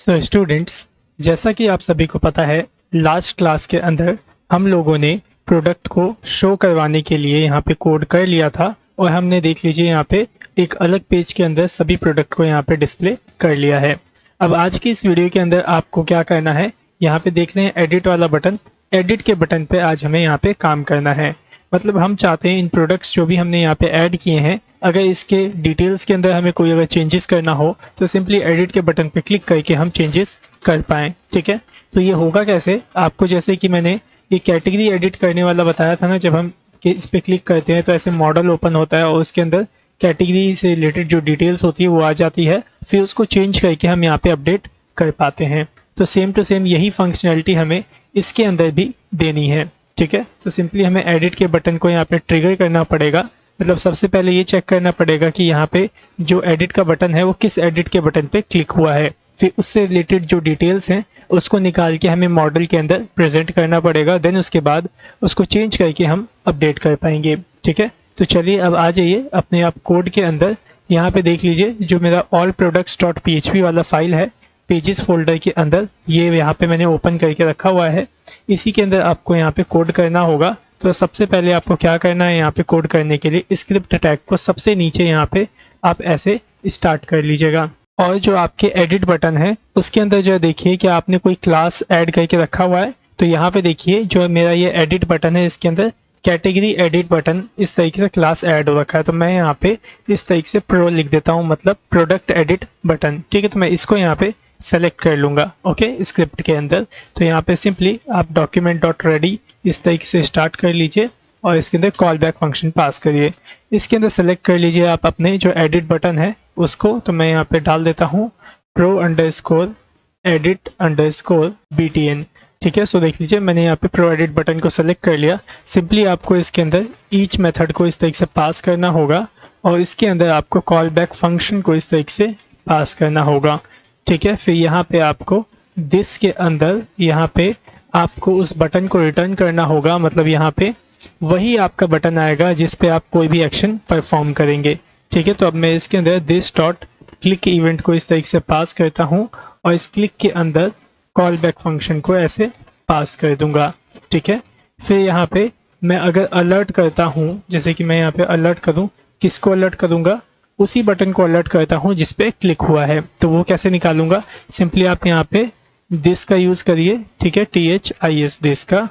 So students, जैसा कि आप सभी को पता है, लास्ट क्लास के अंदर हम लोगों ने प्रोडक्ट को शो करवाने के लिए यहाँ पे कोड कर लिया था और हमने देख लीजिए यहाँ पे एक अलग पेज के अंदर सभी प्रोडक्ट को यहाँ पे डिस्प्ले कर लिया है। अब आज की इस वीडियो के अंदर आपको क्या करना है, यहाँ पे देख रहे हैं एडिट वाला बटन, एडिट के बटन पे आज हमें यहाँ पे काम करना है। मतलब हम चाहते हैं इन प्रोडक्ट्स जो भी हमने यहाँ पे ऐड किए हैं, अगर इसके डिटेल्स के अंदर हमें कोई अगर चेंजेस करना हो तो सिंपली एडिट के बटन पे क्लिक करके हम चेंजेस कर पाएँ। ठीक है, तो ये होगा कैसे, आपको जैसे कि मैंने ये कैटेगरी एडिट करने वाला बताया था ना, जब हम इस पर क्लिक करते हैं तो ऐसे मॉडल ओपन होता है और उसके अंदर कैटेगरी से रिलेटेड जो डिटेल्स होती है वो आ जाती है, फिर उसको चेंज करके हम यहाँ पे अपडेट कर पाते हैं। तो सेम टू सेम यही फंक्शनैलिटी हमें इसके अंदर भी देनी है। ठीक है, तो सिंपली हमें एडिट के बटन को यहाँ पे ट्रिगर करना पड़ेगा। मतलब सबसे पहले ये चेक करना पड़ेगा कि यहाँ पे जो एडिट का बटन है वो किस एडिट के बटन पे क्लिक हुआ है, फिर उससे रिलेटेड जो डिटेल्स हैं उसको निकाल के हमें मॉडल के अंदर प्रेजेंट करना पड़ेगा। देन उसके बाद उसको चेंज करके हम अपडेट कर पाएंगे। ठीक है, तो चलिए अब आ जाइए अपने आप कोड के अंदर। यहाँ पे देख लीजिए जो मेरा allproducts.php वाला फाइल है, पेजेस फोल्डर के अंदर ये यहाँ पे मैंने ओपन करके रखा हुआ है। इसी के अंदर आपको यहाँ पे कोड करना होगा। तो सबसे पहले आपको क्या करना है, यहाँ पे कोड करने के लिए स्क्रिप्ट टैग को सबसे नीचे यहाँ पे आप ऐसे स्टार्ट कर लीजिएगा। और जो आपके एडिट बटन है उसके अंदर जो देखिए कि आपने कोई क्लास ऐड करके रखा हुआ है। तो यहाँ पे देखिए जो मेरा ये एडिट बटन है इसके अंदर कैटेगरी एडिट बटन इस तरीके से क्लास ऐड हो रखा है। तो मैं यहाँ पे इस तरीके से प्रो लिख देता हूँ, मतलब प्रोडक्ट एडिट बटन। ठीक है, तो मैं इसको यहाँ पे सेलेक्ट कर लूँगा ओके स्क्रिप्ट के अंदर। तो यहाँ पे सिंपली आप document.ready इस तरीके से स्टार्ट कर लीजिए और इसके अंदर कॉल बैक फंक्शन पास करिए। इसके अंदर सेलेक्ट कर लीजिए आप अपने जो एडिट बटन है उसको। तो मैं यहाँ पे डाल देता हूँ pro_edit_btn। ठीक है, सो देख लीजिए मैंने यहाँ पे प्रो एडिट बटन को सेलेक्ट कर लिया। सिंपली आपको इसके अंदर ईच मेथड को इस तरीके से पास करना होगा और इसके अंदर आपको कॉल बैक फंक्शन को इस तरीके से पास करना होगा। ठीक है, फिर यहाँ पे आपको दिस के अंदर यहाँ पे आपको उस बटन को रिटर्न करना होगा। मतलब यहाँ पे वही आपका बटन आएगा जिस पे आप कोई भी एक्शन परफॉर्म करेंगे। ठीक है, तो अब मैं इसके अंदर दिस डॉट क्लिक इवेंट को इस तरीके से पास करता हूँ और इस क्लिक के अंदर कॉल बैक फंक्शन को ऐसे पास कर दूंगा। ठीक है, फिर यहाँ पे मैं अगर अलर्ट करता हूँ, जैसे कि मैं यहाँ पे अलर्ट करूँ, किसको अलर्ट करूँगा, उसी बटन को अलर्ट करता हूँ जिस पे क्लिक हुआ है। तो वो कैसे निकालूंगा, सिंपली आप यहाँ पे दिस का यूज़ करिए। ठीक है, THIS दिस का।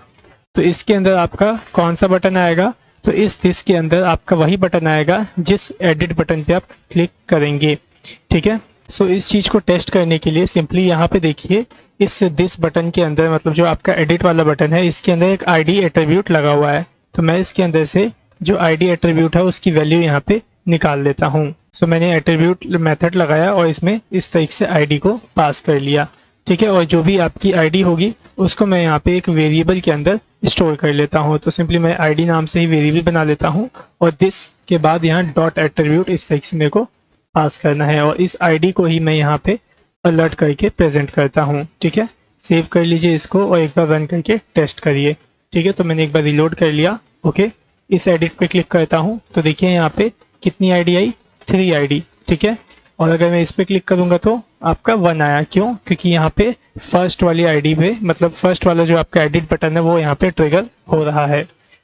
तो इसके अंदर आपका कौन सा बटन आएगा, तो इस दिस के अंदर आपका वही बटन आएगा जिस एडिट बटन पे आप क्लिक करेंगे। ठीक है, सो इस चीज़ को टेस्ट करने के लिए सिंपली यहाँ पे देखिए इस दिस बटन के अंदर, मतलब जो आपका एडिट वाला बटन है इसके अंदर एक ID एट्रीब्यूट लगा हुआ है। तो मैं इसके अंदर से जो ID एट्रीब्यूट है उसकी वैल्यू यहाँ पे निकाल लेता हूँ। सो मैंने एट्रीब्यूट मेथड लगाया और इसमें इस तरीके से ID को पास कर लिया। ठीक है, और जो भी आपकी ID होगी उसको मैं यहाँ पे एक वेरिएबल के अंदर स्टोर कर लेता हूँ। तो सिंपली मैं ID नाम से ही वेरिएबल बना लेता हूँ और दिस के बाद यहाँ डॉट एट्रीब्यूट इस तरीके से मेरे को पास करना है और इस ID को ही मैं यहाँ पे अलर्ट करके प्रेजेंट करता हूँ। ठीक है, सेव कर लीजिए इसको और एक बार रन करके टेस्ट करिए। ठीक है, तो मैंने एक बार रिलोड कर लिया। ओके, इस एडिट पे क्लिक करता हूँ तो देखिए यहाँ पे कितनी ID आई, 3 ID। ठीक है, और अगर मैं इस पे क्लिक करूँगा तो आपका 1 आया। क्यों, क्योंकि यहाँ पे फर्स्ट वाली ID पे, मतलब फर्स्ट वाला जो आपका एडिट बटन है वो यहाँ पे ट्रिगर हो रहा है।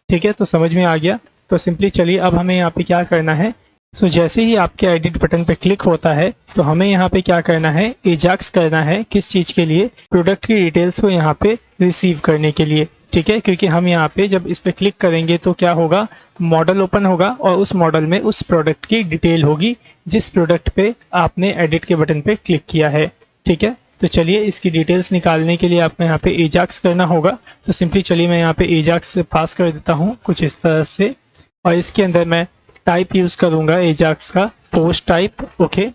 ठीक है, तो समझ में आ गया। तो सिंपली चलिए अब हमें यहाँ पे क्या करना है, सो जैसे ही आपके एडिट बटन पे क्लिक होता है तो हमें यहाँ पे क्या करना है, एजाक्स करना है। किस चीज़ के लिए, प्रोडक्ट की डिटेल्स को यहाँ पे रिसीव करने के लिए। ठीक है, क्योंकि हम यहाँ पे जब इस पे क्लिक करेंगे तो क्या होगा, मॉडल ओपन होगा और उस मॉडल में उस प्रोडक्ट की डिटेल होगी जिस प्रोडक्ट पे आपने एडिट के बटन पे क्लिक किया है। ठीक है, तो चलिए इसकी डिटेल्स निकालने के लिए आपको यहाँ पे एजाक्स करना होगा। तो सिंपली चलिए मैं यहाँ पे एजाक्स पास कर देता हूँ कुछ इस तरह से और इसके अंदर मैं टाइप यूज़ करूँगा एजाक्स का पोस्ट टाइप। ओके,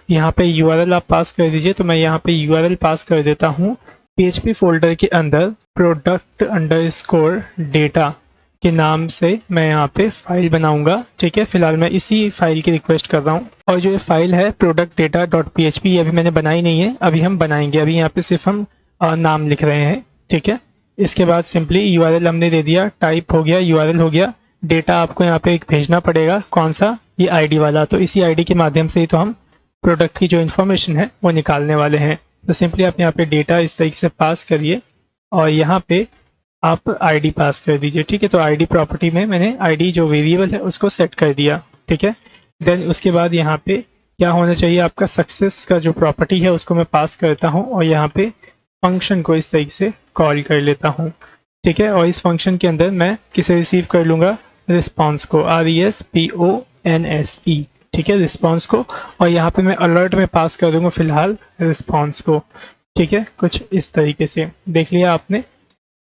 यहाँ पे URL आप पास कर दीजिए। तो मैं यहाँ पे URL पास कर देता हूँ PHP फोल्डर के अंदर product_data के नाम से मैं यहाँ पे फाइल बनाऊंगा। ठीक है, फिलहाल मैं इसी फाइल की रिक्वेस्ट कर रहा हूँ और जो ये फाइल है productdata.php ये अभी मैंने बनाई नहीं है, अभी हम बनाएंगे। अभी यहाँ पे सिर्फ हम नाम लिख रहे हैं। ठीक है, इसके बाद सिंपली URL हमने दे दिया, टाइप हो गया, URL हो गया, डेटा आपको यहाँ पे एक भेजना पड़ेगा। कौन सा, ये ID वाला। तो इसी ID के माध्यम से ही तो हम प्रोडक्ट की जो इन्फॉर्मेशन है वो निकालने वाले हैं। तो सिंपली आप यहाँ पे डेटा इस तरीके से पास करिए और यहाँ पे आप आईडी पास कर दीजिए। ठीक है, तो आईडी प्रॉपर्टी में मैंने आईडी जो वेरिएबल है उसको सेट कर दिया। ठीक है, देन उसके बाद यहाँ पे क्या होना चाहिए, आपका सक्सेस का जो प्रॉपर्टी है उसको मैं पास करता हूँ और यहाँ पे फंक्शन को इस तरीके से कॉल कर लेता हूँ। ठीक है, और इस फंक्शन के अंदर मैं किसे रिसीव कर लूँगा, रिस्पॉन्स को, RESPONSE। ठीक है, रिस्पॉन्स को, और यहाँ पे मैं अलर्ट में पास कर दूंगा फिलहाल रिस्पॉन्स को। ठीक है, कुछ इस तरीके से देख लिया आपने।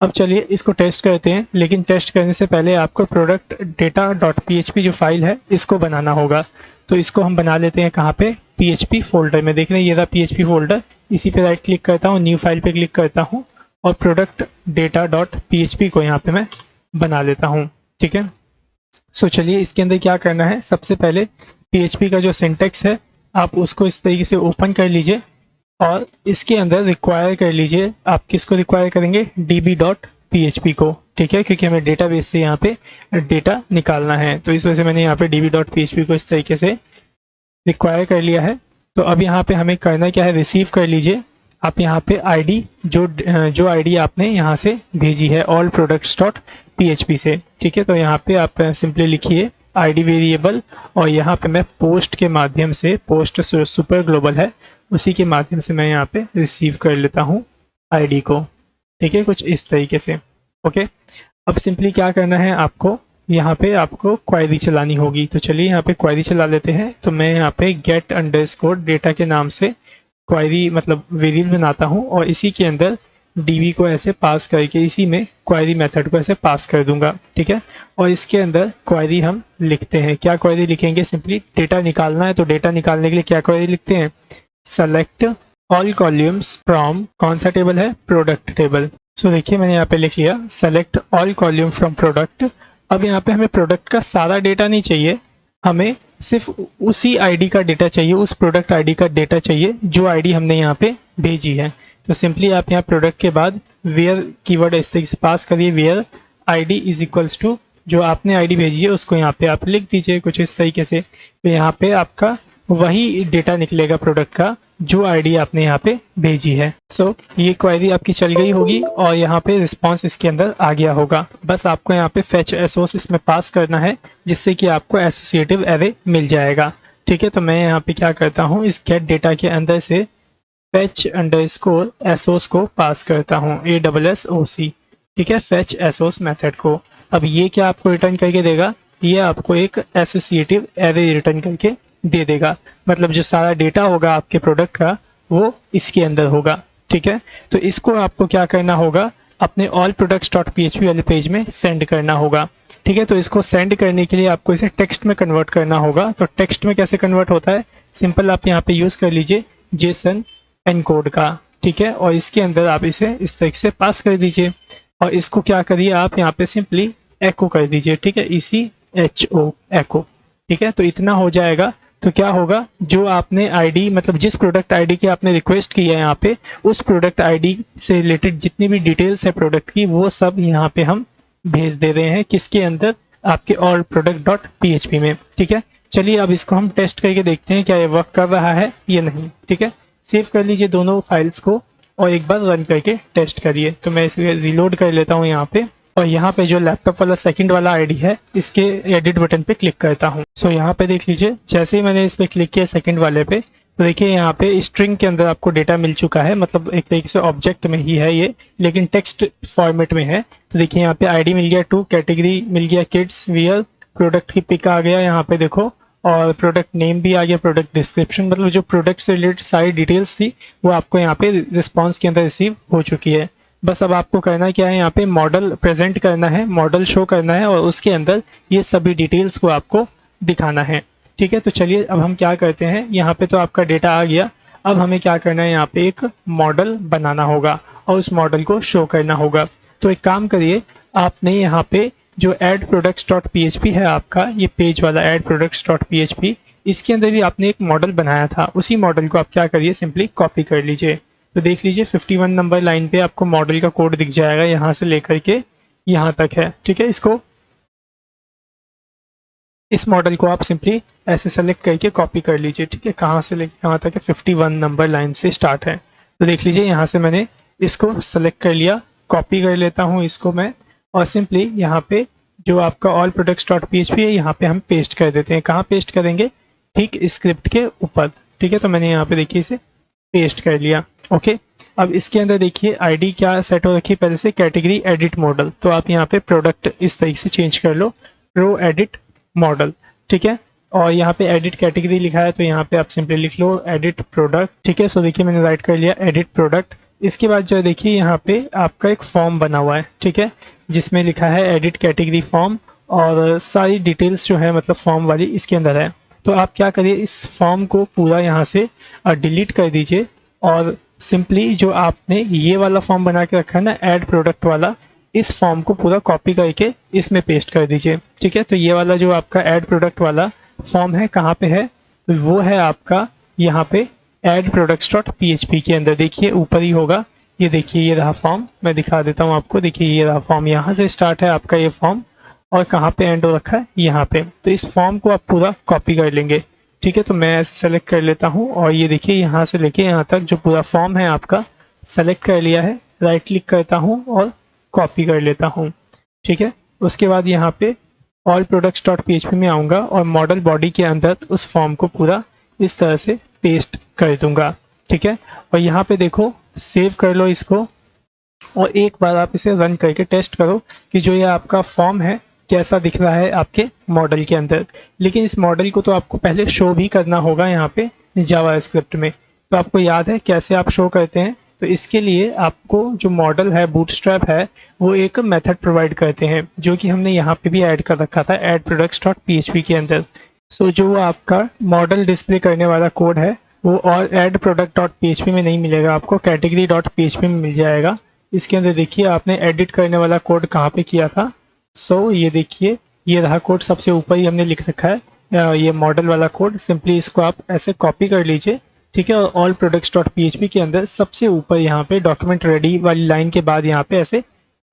अब चलिए इसको टेस्ट करते हैं, लेकिन टेस्ट करने से पहले आपको प्रोडक्ट डेटा डॉट PHP जो फाइल है इसको बनाना होगा। तो इसको हम बना लेते हैं कहाँ पे, PHP फोल्डर में। देख रहे हैं ये रहा PHP फोल्डर, इसी पे राइट क्लिक करता हूँ, न्यू फाइल पे क्लिक करता हूँ और प्रोडक्ट डेटा डॉट PHP को यहाँ पे मैं बना लेता हूँ। ठीक है, सो चलिए इसके अंदर क्या करना है, सबसे पहले PHP का जो सिंटेक्स है आप उसको इस तरीके से ओपन कर लीजिए और इसके अंदर रिक्वायर कर लीजिए। आप किसको रिक्वायर करेंगे, db.php को। ठीक है, क्योंकि हमें डेटाबेस से यहाँ पे डेटा निकालना है, तो इस वजह से मैंने यहाँ पे db.php को इस तरीके से रिक्वायर कर लिया है। तो अब यहाँ पे हमें करना क्या है, रिसीव कर लीजिए आप यहाँ पे आईडी, जो आईडी आपने यहाँ से भेजी है ऑल प्रोडक्ट्स डॉट PHP से। ठीक है, तो यहाँ पे आप सिंपली लिखिए आईडी वेरिएबल और यहाँ पे मैं पोस्ट के माध्यम से, पोस्ट सुपर ग्लोबल है उसी के माध्यम से मैं यहाँ पे रिसीव कर लेता हूँ आईडी को। ठीक है, कुछ इस तरीके से। ओके, अब सिंपली क्या करना है आपको, यहाँ पे आपको क्वेरी चलानी होगी। तो चलिए यहाँ पे क्वेरी चला लेते हैं। तो मैं यहाँ पे गेट अंडरस्कोर डेटा के नाम से क्वेरी मतलब वेरिएबल बनाता हूँ और इसी के अंदर db को ऐसे पास करके इसी में क्वेरी मेथड को ऐसे पास कर दूंगा। ठीक है, और इसके अंदर क्वेरी हम लिखते हैं। क्या क्वेरी लिखेंगे, सिंपली डेटा निकालना है, तो डेटा निकालने के लिए क्या क्वेरी लिखते हैं, सेलेक्ट ऑल कॉलम्स फ्रॉम, कौन सा टेबल है, प्रोडक्ट टेबल। सो देखिए मैंने यहाँ पे लिख लिया select all column from product. अब यहाँ पे हमें प्रोडक्ट का सारा डेटा नहीं चाहिए, हमें सिर्फ उसी आईडी का डेटा चाहिए, उस प्रोडक्ट आईडी का डेटा चाहिए जो आईडी हमने यहाँ पे भेजी है। तो सिंपली आप यहाँ प्रोडक्ट के बाद वेयर कीवर्ड इस तरीके से पास करिए, where ID is equals to जो आपने आईडी भेजी है उसको यहाँ पे आप लिख दीजिए कुछ इस तरीके से। तो यहाँ पे आपका वही डेटा निकलेगा प्रोडक्ट का जो आईडी आपने यहाँ पे भेजी है। सो ये क्वेरी आपकी चल गई होगी और यहाँ पे रिस्पांस इसके अंदर आ गया होगा। बस आपको यहाँ पे फेच एसोस इसमें पास करना है जिससे कि आपको एसोसिएटिव एरे मिल जाएगा। ठीक है, तो मैं यहाँ पे क्या करता हूँ, इस गेट डेटा के अंदर से फेच अंडरस्कोर एसोस को पास करता हूँ, ASSOC। ठीक है, फेच एसोस मेथड को। अब ये क्या आपको रिटर्न करके देगा, ये आपको एक एसोसिएटिव एरे रिटर्न करके दे देगा। मतलब जो सारा डेटा होगा आपके प्रोडक्ट का वो इसके अंदर होगा। ठीक है, तो इसको आपको क्या करना होगा, अपने ऑल प्रोडक्ट्स डॉट PHP वाले पेज में सेंड करना होगा। ठीक है, तो इसको सेंड करने के लिए आपको इसे टेक्स्ट में कन्वर्ट करना होगा। तो टेक्स्ट में कैसे कन्वर्ट होता है, सिंपल आप यहाँ पे यूज़ कर लीजिए JSON एनकोड का। ठीक है, और इसके अंदर आप इसे इस तरीके से पास कर दीजिए और इसको क्या करिए आप यहाँ पे सिंपली एको कर दीजिए। ठीक है, ECHO एको। ठीक है, तो इतना हो जाएगा। तो क्या होगा, जो आपने आईडी मतलब जिस प्रोडक्ट आईडी की आपने रिक्वेस्ट की है यहाँ पे, उस प्रोडक्ट आईडी से रिलेटेड जितनी भी डिटेल्स है प्रोडक्ट की वो सब यहाँ पे हम भेज दे रहे हैं किसके अंदर, आपके ऑल प्रोडक्ट डॉट PHP में। ठीक है, चलिए अब इसको हम टेस्ट करके देखते हैं क्या ये वर्क कर रहा है या नहीं। ठीक है, सेव कर लीजिए दोनों फाइल्स को और एक बार रन करके टेस्ट करिए। तो मैं इसे रिलोड कर लेता हूँ यहाँ पे और यहाँ पे जो लैपटॉप वाला सेकंड वाला आईडी है इसके एडिट बटन पे क्लिक करता हूँ। सो यहाँ पे देख लीजिए जैसे ही मैंने इस पे क्लिक किया सेकंड वाले पे, तो देखिए यहाँ पे स्ट्रिंग के अंदर आपको डेटा मिल चुका है, मतलब एक तरीके से ऑब्जेक्ट में ही है ये लेकिन टेक्स्ट फॉर्मेट में है। तो देखिए यहाँ पे आईडी मिल गया 2, कैटेगरी मिल गया किड्स वियर, प्रोडक्ट की पिक आ गया यहाँ पे देखो, और प्रोडक्ट नेम भी आ गया, प्रोडक्ट डिस्क्रिप्शन, मतलब जो प्रोडक्ट से रिलेटेड सारी डिटेल्स थी वो आपको यहाँ पे रिस्पॉन्स के अंदर रिसीव हो चुकी है। बस अब आपको करना क्या है, यहाँ पे मॉडल प्रेजेंट करना है, मॉडल शो करना है और उसके अंदर ये सभी डिटेल्स को आपको दिखाना है। ठीक है, तो चलिए अब हम क्या करते हैं, यहाँ पे तो आपका डेटा आ गया, अब हमें क्या करना है, यहाँ पे एक मॉडल बनाना होगा और उस मॉडल को शो करना होगा। तो एक काम करिए, आपने यहाँ पे जो एड प्रोडक्ट्स डॉट PHP है आपका ये पेज वाला एड प्रोडक्ट्स डॉट PHP, इसके अंदर भी आपने एक मॉडल बनाया था, उसी मॉडल को आप क्या करिए सिंपली कॉपी कर लीजिए। तो देख लीजिए 51 नंबर लाइन पे आपको मॉडल का कोड दिख जाएगा, यहाँ से लेकर के यहाँ तक है। ठीक है, इस मॉडल को आप सिंपली ऐसे सेलेक्ट करके कॉपी कर लीजिए। ठीक है, कहाँ से लेकर कहाँ तक है, 51 नंबर लाइन से स्टार्ट है। तो देख लीजिए यहाँ से मैंने इसको सेलेक्ट कर लिया, कॉपी कर लेता हूँ इसको मैं, और सिंपली यहाँ पे जो आपका ऑल प्रोडक्ट्स डॉट PHP है यहाँ पे हम पेस्ट कर देते हैं। कहाँ पेस्ट करेंगे? ठीक स्क्रिप्ट के ऊपर। ठीक है, तो मैंने यहाँ पे देखिए इसे पेस्ट कर लिया। ओके, अब इसके अंदर देखिए आईडी क्या सेट हो रखी है पहले से, कैटेगरी एडिट मॉडल। तो आप यहाँ पे प्रोडक्ट इस तरीके से चेंज कर लो, प्रो एडिट मॉडल। ठीक है, और यहाँ पे एडिट कैटेगरी लिखा है तो यहाँ पे आप सिंपली लिख लो एडिट प्रोडक्ट। ठीक है, सो देखिए मैंने राइट कर लिया एडिट प्रोडक्ट। इसके बाद जो है देखिए यहाँ पे आपका एक फॉर्म बना हुआ है, ठीक है, जिसमें लिखा है एडिट कैटेगरी फॉर्म, और सारी डिटेल्स जो है मतलब फॉर्म वाली इसके अंदर है। तो आप क्या करिए, इस फॉर्म को पूरा यहाँ से डिलीट कर दीजिए, और सिंपली जो आपने ये वाला फॉर्म बना के रखा है ना ऐड प्रोडक्ट वाला, इस फॉर्म को पूरा कॉपी करके इसमें पेस्ट कर दीजिए। ठीक है, तो ये वाला जो आपका ऐड प्रोडक्ट वाला फॉर्म है कहाँ पे है? तो वो है आपका यहाँ पे ऐड प्रोडक्ट्स डॉट PHP के अंदर। देखिए ऊपर ही होगा, ये देखिए ये रहा फॉर्म, मैं दिखा देता हूँ आपको। देखिए ये रहा फॉर्म, यहाँ से स्टार्ट है आपका ये फॉर्म, और कहाँ पे एंड हो रखा है? यहाँ पे। तो इस फॉर्म को आप पूरा कॉपी कर लेंगे। ठीक है, तो मैं ऐसे सेलेक्ट कर लेता हूँ, और ये देखिए यहाँ से लेके यहाँ तक जो पूरा फॉर्म है आपका सेलेक्ट कर लिया है। राइट क्लिक करता हूँ और कॉपी कर लेता हूँ। ठीक है, उसके बाद यहाँ पे ऑल प्रोडक्ट्स डॉट PHP में आऊँगा और मॉडल बॉडी के अंदर उस फॉर्म को पूरा इस तरह से पेस्ट कर दूंगा। ठीक है, और यहाँ पे देखो सेव कर लो इसको, और एक बार आप इसे रन करके टेस्ट करो कि जो ये आपका फॉर्म है कैसा दिख रहा है आपके मॉडल के अंदर। लेकिन इस मॉडल को तो आपको पहले शो भी करना होगा यहाँ पे जावा स्क्रिप्ट में। तो आपको याद है कैसे आप शो करते हैं? तो इसके लिए आपको जो मॉडल है बूटस्ट्रैप है वो एक मेथड प्रोवाइड करते हैं, जो कि हमने यहाँ पे भी ऐड कर रखा था ऐड प्रोडक्ट्स डॉट PHP के अंदर। सो जो आपका मॉडल डिस्प्ले करने वाला कोड है वो और ऐड प्रोडक्ट डॉट PHP में नहीं मिलेगा, आपको कैटेगरी डॉट PHP में मिल जाएगा। इसके अंदर देखिए आपने एडिट करने वाला कोड कहाँ पे किया था। सो ये देखिए ये रहा कोड, सबसे ऊपर ही हमने लिख रखा है ये मॉडल वाला कोड। सिंपली इसको आप ऐसे कॉपी कर लीजिए। ठीक है, और ऑल प्रोडक्ट्स डॉट PHP के अंदर सबसे ऊपर यहाँ पे डॉक्यूमेंट रेडी वाली लाइन के बाद यहाँ पे ऐसे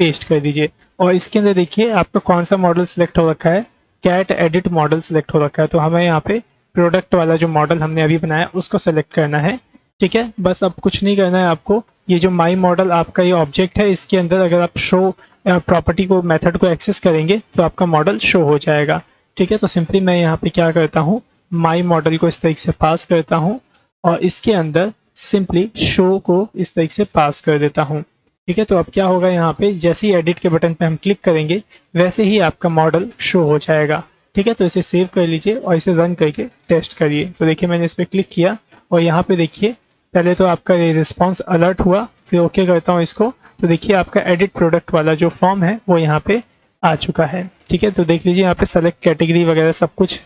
पेस्ट कर दीजिए। और इसके अंदर देखिए आपका कौन सा मॉडल सेलेक्ट हो रखा है? कैट एडिट मॉडल सेलेक्ट हो रखा है। तो हमें यहाँ पे प्रोडक्ट वाला जो मॉडल हमने अभी बनाया उसको सेलेक्ट करना है। ठीक है, बस अब कुछ नहीं करना है आपको। ये जो माई मॉडल आपका ये ऑब्जेक्ट है, इसके अंदर अगर आप शो प्रॉपर्टी को मेथड को एक्सेस करेंगे तो आपका मॉडल शो हो जाएगा। ठीक है, तो सिंपली मैं यहाँ पे क्या करता हूँ, माई मॉडल को इस तरीके से पास करता हूँ, और इसके अंदर सिंपली शो को इस तरीके से पास कर देता हूँ। ठीक है, तो अब क्या होगा यहाँ पे जैसे ही एडिट के बटन पे हम क्लिक करेंगे वैसे ही आपका मॉडल शो हो जाएगा। ठीक है, तो इसे सेव कर लीजिए और इसे रन करके टेस्ट करिए। तो देखिए मैंने इस पर क्लिक किया और यहाँ पे देखिए पहले तो आपका ये रिस्पॉन्स अलर्ट हुआ, फिर ओके करता हूँ इसको, तो देखिए आपका एडिट प्रोडक्ट वाला जो फॉर्म है वो यहाँ पे आ चुका है। ठीक है, तो देख लीजिए यहाँ पे सेलेक्ट कैटेगरी वगैरह सब कुछ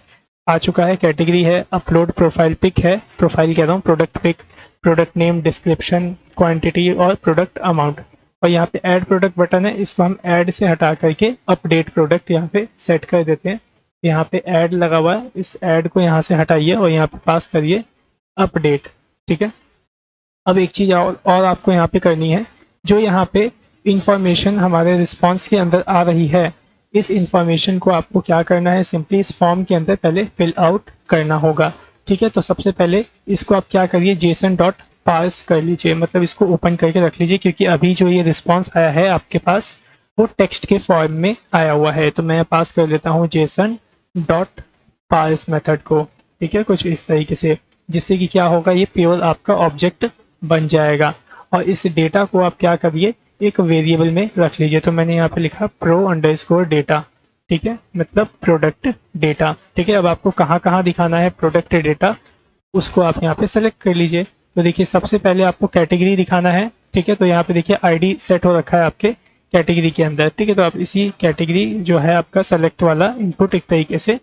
आ चुका है। कैटेगरी है, अपलोड प्रोफाइल पिक है, प्रोफाइल कह रहा हूँ, product pic, product name, description, quantity और प्रोडक्ट अमाउंट। और यहाँ पे ऐड प्रोडक्ट बटन है, इसको हम ऐड से हटा करके अपडेट प्रोडक्ट यहाँ पे सेट कर देते हैं। यहाँ पे ऐड लगा हुआ है, इस ऐड को यहाँ से हटाइए और यहाँ पे पास करिए अपडेट। ठीक है, अब एक चीज़ और आपको यहाँ पे करनी है, जो यहाँ पे इंफॉर्मेशन हमारे रिस्पॉन्स के अंदर आ रही है, इस इंफॉर्मेशन को आपको क्या करना है, सिंपली इस फॉर्म के अंदर पहले फिल आउट करना होगा। ठीक है, तो सबसे पहले इसको आप क्या करिए, जेसन डॉट पार्स कर लीजिए, मतलब इसको ओपन करके रख लीजिए, क्योंकि अभी जो ये रिस्पॉन्स आया है आपके पास वो टेक्स्ट के फॉर्म में आया हुआ है। तो मैं पास कर लेता हूँ जेसन डॉट पार्स मेथड को। ठीक है, कुछ इस तरीके से, जिससे कि क्या होगा, ये प्योर आपका ऑब्जेक्ट बन जाएगा। और इस डेटा को आप क्या करिए, एक वेरिएबल में रख लीजिए। तो मैंने यहाँ पे लिखा प्रो अंडरस्कोर डेटा। ठीक है, मतलब प्रोडक्ट डेटा। ठीक है, अब आपको कहाँ कहाँ दिखाना है प्रोडक्ट डेटा, उसको आप यहाँ पे सेलेक्ट कर लीजिए। तो देखिए सबसे पहले आपको कैटेगरी दिखाना है। ठीक है, तो यहाँ पे देखिए आईडी सेट हो रखा है आपके कैटेगरी के अंदर। ठीक है, तो आप इसी कैटेगरी जो है आपका सेलेक्ट वाला इनपुट एक तरीके से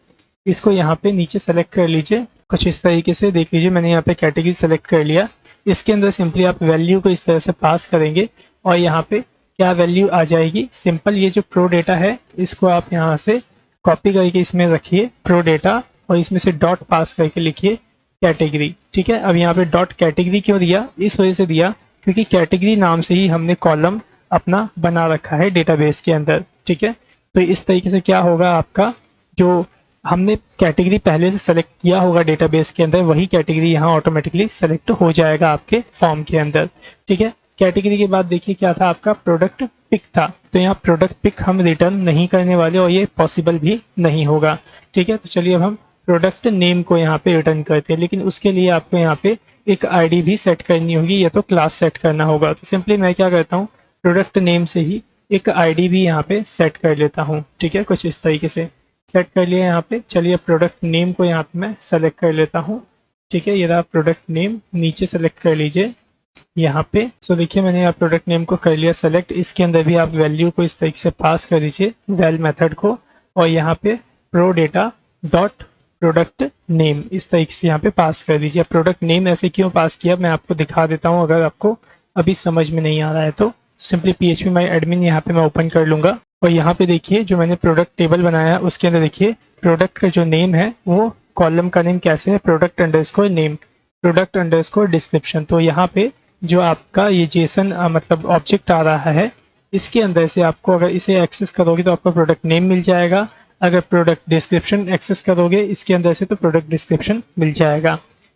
इसको यहाँ पे नीचे सेलेक्ट कर लीजिए, कुछ इस तरीके से। देख लीजिए मैंने यहाँ पे कैटेगरी सेलेक्ट कर लिया। इसके अंदर सिंपली आप वैल्यू को इस तरह से पास करेंगे और यहाँ पे क्या वैल्यू आ जाएगी, सिंपल ये जो प्रो डेटा है इसको आप यहाँ से कॉपी करके इसमें रखिए प्रो डेटा, और इसमें से डॉट पास करके लिखिए कैटेगरी। ठीक है, अब यहाँ पे डॉट कैटेगरी क्यों दिया, इस वजह से दिया क्योंकि कैटेगरी नाम से ही हमने कॉलम अपना बना रखा है डेटाबेस के अंदर। ठीक है, तो इस तरीके से क्या होगा, आपका जो हमने कैटेगरी पहले से सेलेक्ट किया होगा डेटाबेस के अंदर, वही कैटेगरी यहाँ ऑटोमेटिकली सेलेक्ट हो जाएगा आपके फॉर्म के अंदर। ठीक है, कैटेगरी के बाद देखिए क्या था आपका, प्रोडक्ट पिक था। तो यहाँ प्रोडक्ट पिक हम रिटर्न नहीं करने वाले और ये पॉसिबल भी नहीं होगा। ठीक है, तो चलिए अब हम प्रोडक्ट नेम को यहाँ पे रिटर्न करते हैं, लेकिन उसके लिए आपको यहाँ पे एक आईडी भी सेट करनी होगी या तो क्लास सेट करना होगा। तो सिंपली मैं क्या करता हूँ, प्रोडक्ट नेम से ही एक आईडी भी यहाँ पे सेट कर लेता हूँ। ठीक है, कुछ इस तरीके से सेट कर लिया यहाँ पे। चलिए प्रोडक्ट नेम को यहाँ पे मैं सेलेक्ट कर लेता हूँ। ठीक है, ये रहा प्रोडक्ट नेम, नीचे सेलेक्ट कर लीजिए यहाँ पे। सो देखिए मैंने यहाँ प्रोडक्ट नेम को कर लिया सेलेक्ट। इसके अंदर भी आप वैल्यू को इस तरीके से पास कर दीजिए वैल मेथड को, और यहाँ पे pro data dot product name इस तरीके से यहाँ पे पास कर दीजिए। प्रोडक्ट नेम ऐसे क्यों पास किया मैं आपको दिखा देता हूँ, अगर आपको अभी समझ में नहीं आ रहा है तो। सिंपली PHP माई एडमिन यहाँ पे मैं ओपन कर लूंगा, और यहाँ पे देखिए जो मैंने प्रोडक्ट टेबल बनाया है उसके अंदर देखिए प्रोडक्ट का जो नेम है वो कॉलम का नेम कैसे है, product underscore name, product underscore description. तो यहाँ पे जो आपका ये जेसन मतलब ऑब्जेक्ट आ रहा है, इसके अंदर से आपको अगर इसे एक्सेस करोगे तो आपको प्रोडक्ट नेम मिल जाएगा। अगर प्रोडक्ट डिस्क्रिप्शन एक्सेस करोगे इसके अंदर से तो प्रोडक्ट डिस्क्रिप्शन मिल जाएगा।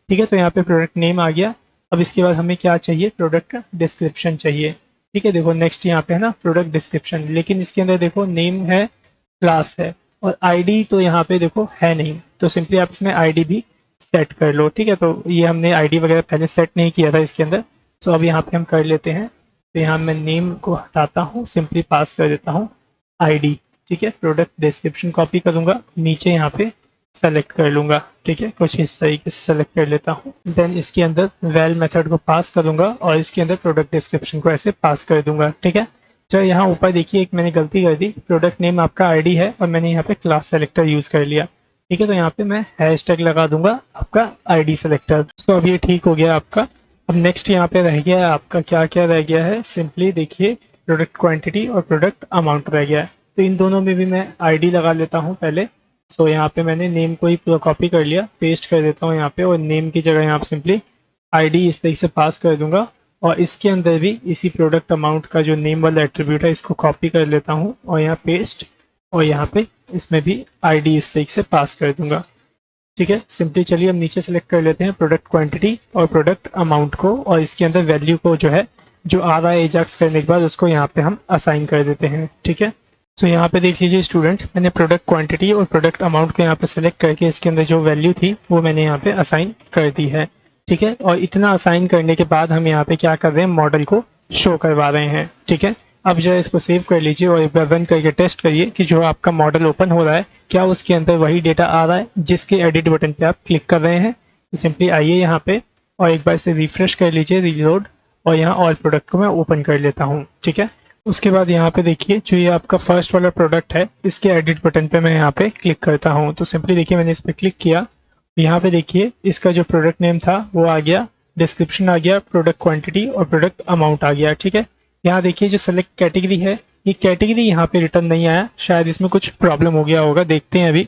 ठीक है, तो यहाँ पे प्रोडक्ट नेम आ गया। अब इसके बाद हमें क्या चाहिए, प्रोडक्ट डिस्क्रिप्शन चाहिए। ठीक है, देखो नेक्स्ट यहाँ पे है ना प्रोडक्ट डिस्क्रिप्शन, लेकिन इसके अंदर देखो नेम है, क्लास है, और आईडी तो यहाँ पे देखो है नहीं। तो सिंपली आप इसमें आईडी भी सेट कर लो। ठीक है, तो ये हमने आईडी वगैरह पहले सेट नहीं किया था इसके अंदर, तो अब यहाँ पे हम कर लेते हैं। तो यहाँ मैं नेम को हटाता हूँ, सिंपली पास कर देता हूँ आईडी। ठीक है, प्रोडक्ट डिस्क्रिप्शन कॉपी करूँगा, नीचे यहाँ पे सेलेक्ट कर लूँगा। ठीक है, कुछ इस तरीके से सेलेक्ट कर लेता हूँ। देन इसके अंदर वैल मेथड को पास करूँगा और इसके अंदर प्रोडक्ट डिस्क्रिप्शन को ऐसे पास कर दूंगा। ठीक है, तो यहाँ ऊपर देखिए एक मैंने गलती कर दी, प्रोडक्ट नेम आपका आईडी है और मैंने यहाँ पे क्लास सेलेक्टर यूज़ कर लिया। ठीक है, तो यहाँ पे मैं हैशटैग लगा दूंगा आपका आईडी सेलेक्टर। तो अब ये ठीक हो गया आपका। अब नेक्स्ट यहाँ पे रह गया है आपका, क्या क्या रह गया है, सिंपली देखिए प्रोडक्ट क्वांटिटी और प्रोडक्ट अमाउंट रह गया है। तो इन दोनों में भी मैं आईडी लगा लेता हूँ पहले। सो यहाँ पे मैंने नेम को ही पूरा कॉपी कर लिया, पेस्ट कर देता हूँ यहाँ पे, और नेम की जगह यहाँ पे सिंपली आईडी इस तरीके से पास कर दूंगा। और इसके अंदर भी इसी प्रोडक्ट अमाउंट का जो नेम वाला एट्रीब्यूट है इसको कॉपी कर लेता हूँ और यहाँ पेस्ट, और यहाँ पे इसमें भी आईडी इस तरीके से पास कर दूंगा। ठीक है, सिंपली चलिए हम नीचे सेलेक्ट कर लेते हैं प्रोडक्ट क्वांटिटी और प्रोडक्ट अमाउंट को, और इसके अंदर वैल्यू को जो है जो आ रहा है एजाक्स करने के बाद उसको यहाँ पे हम असाइन कर देते हैं। ठीक है, सो यहाँ पे देख लीजिए स्टूडेंट, मैंने प्रोडक्ट क्वांटिटी और प्रोडक्ट अमाउंट को यहाँ पे सेलेक्ट करके इसके अंदर जो वैल्यू थी वो मैंने यहाँ पे असाइन कर दी है। ठीक है, और इतना असाइन करने के बाद हम यहाँ पे क्या कर रहे हैं, मॉडल को शो करवा रहे हैं। ठीक है, अब जो है इसको सेव कर लीजिए और एक बार रन करके टेस्ट करिए कि जो आपका मॉडल ओपन हो रहा है क्या उसके अंदर वही डेटा आ रहा है जिसके एडिट बटन पे आप क्लिक कर रहे हैं। तो सिंपली आइए यहाँ पे और एक बार इसे रिफ्रेश कर लीजिए, रीलोड, और यहाँ ऑल प्रोडक्ट को मैं ओपन कर लेता हूँ। ठीक है, उसके बाद यहाँ पे देखिए जो ये आपका फर्स्ट वाला प्रोडक्ट है इसके एडिट बटन पे मैं यहाँ पे क्लिक करता हूँ। तो सिंपली देखिए मैंने इस पर क्लिक किया, यहाँ पे देखिए इसका जो प्रोडक्ट नेम था वो आ गया, डिस्क्रिप्शन आ गया, प्रोडक्ट क्वांटिटी और प्रोडक्ट अमाउंट आ गया। ठीक है, यहाँ देखिए जो सेलेक्ट कैटेगरी है ये कैटेगरी यहाँ पे रिटर्न नहीं आया, शायद इसमें कुछ प्रॉब्लम हो गया होगा, देखते हैं अभी।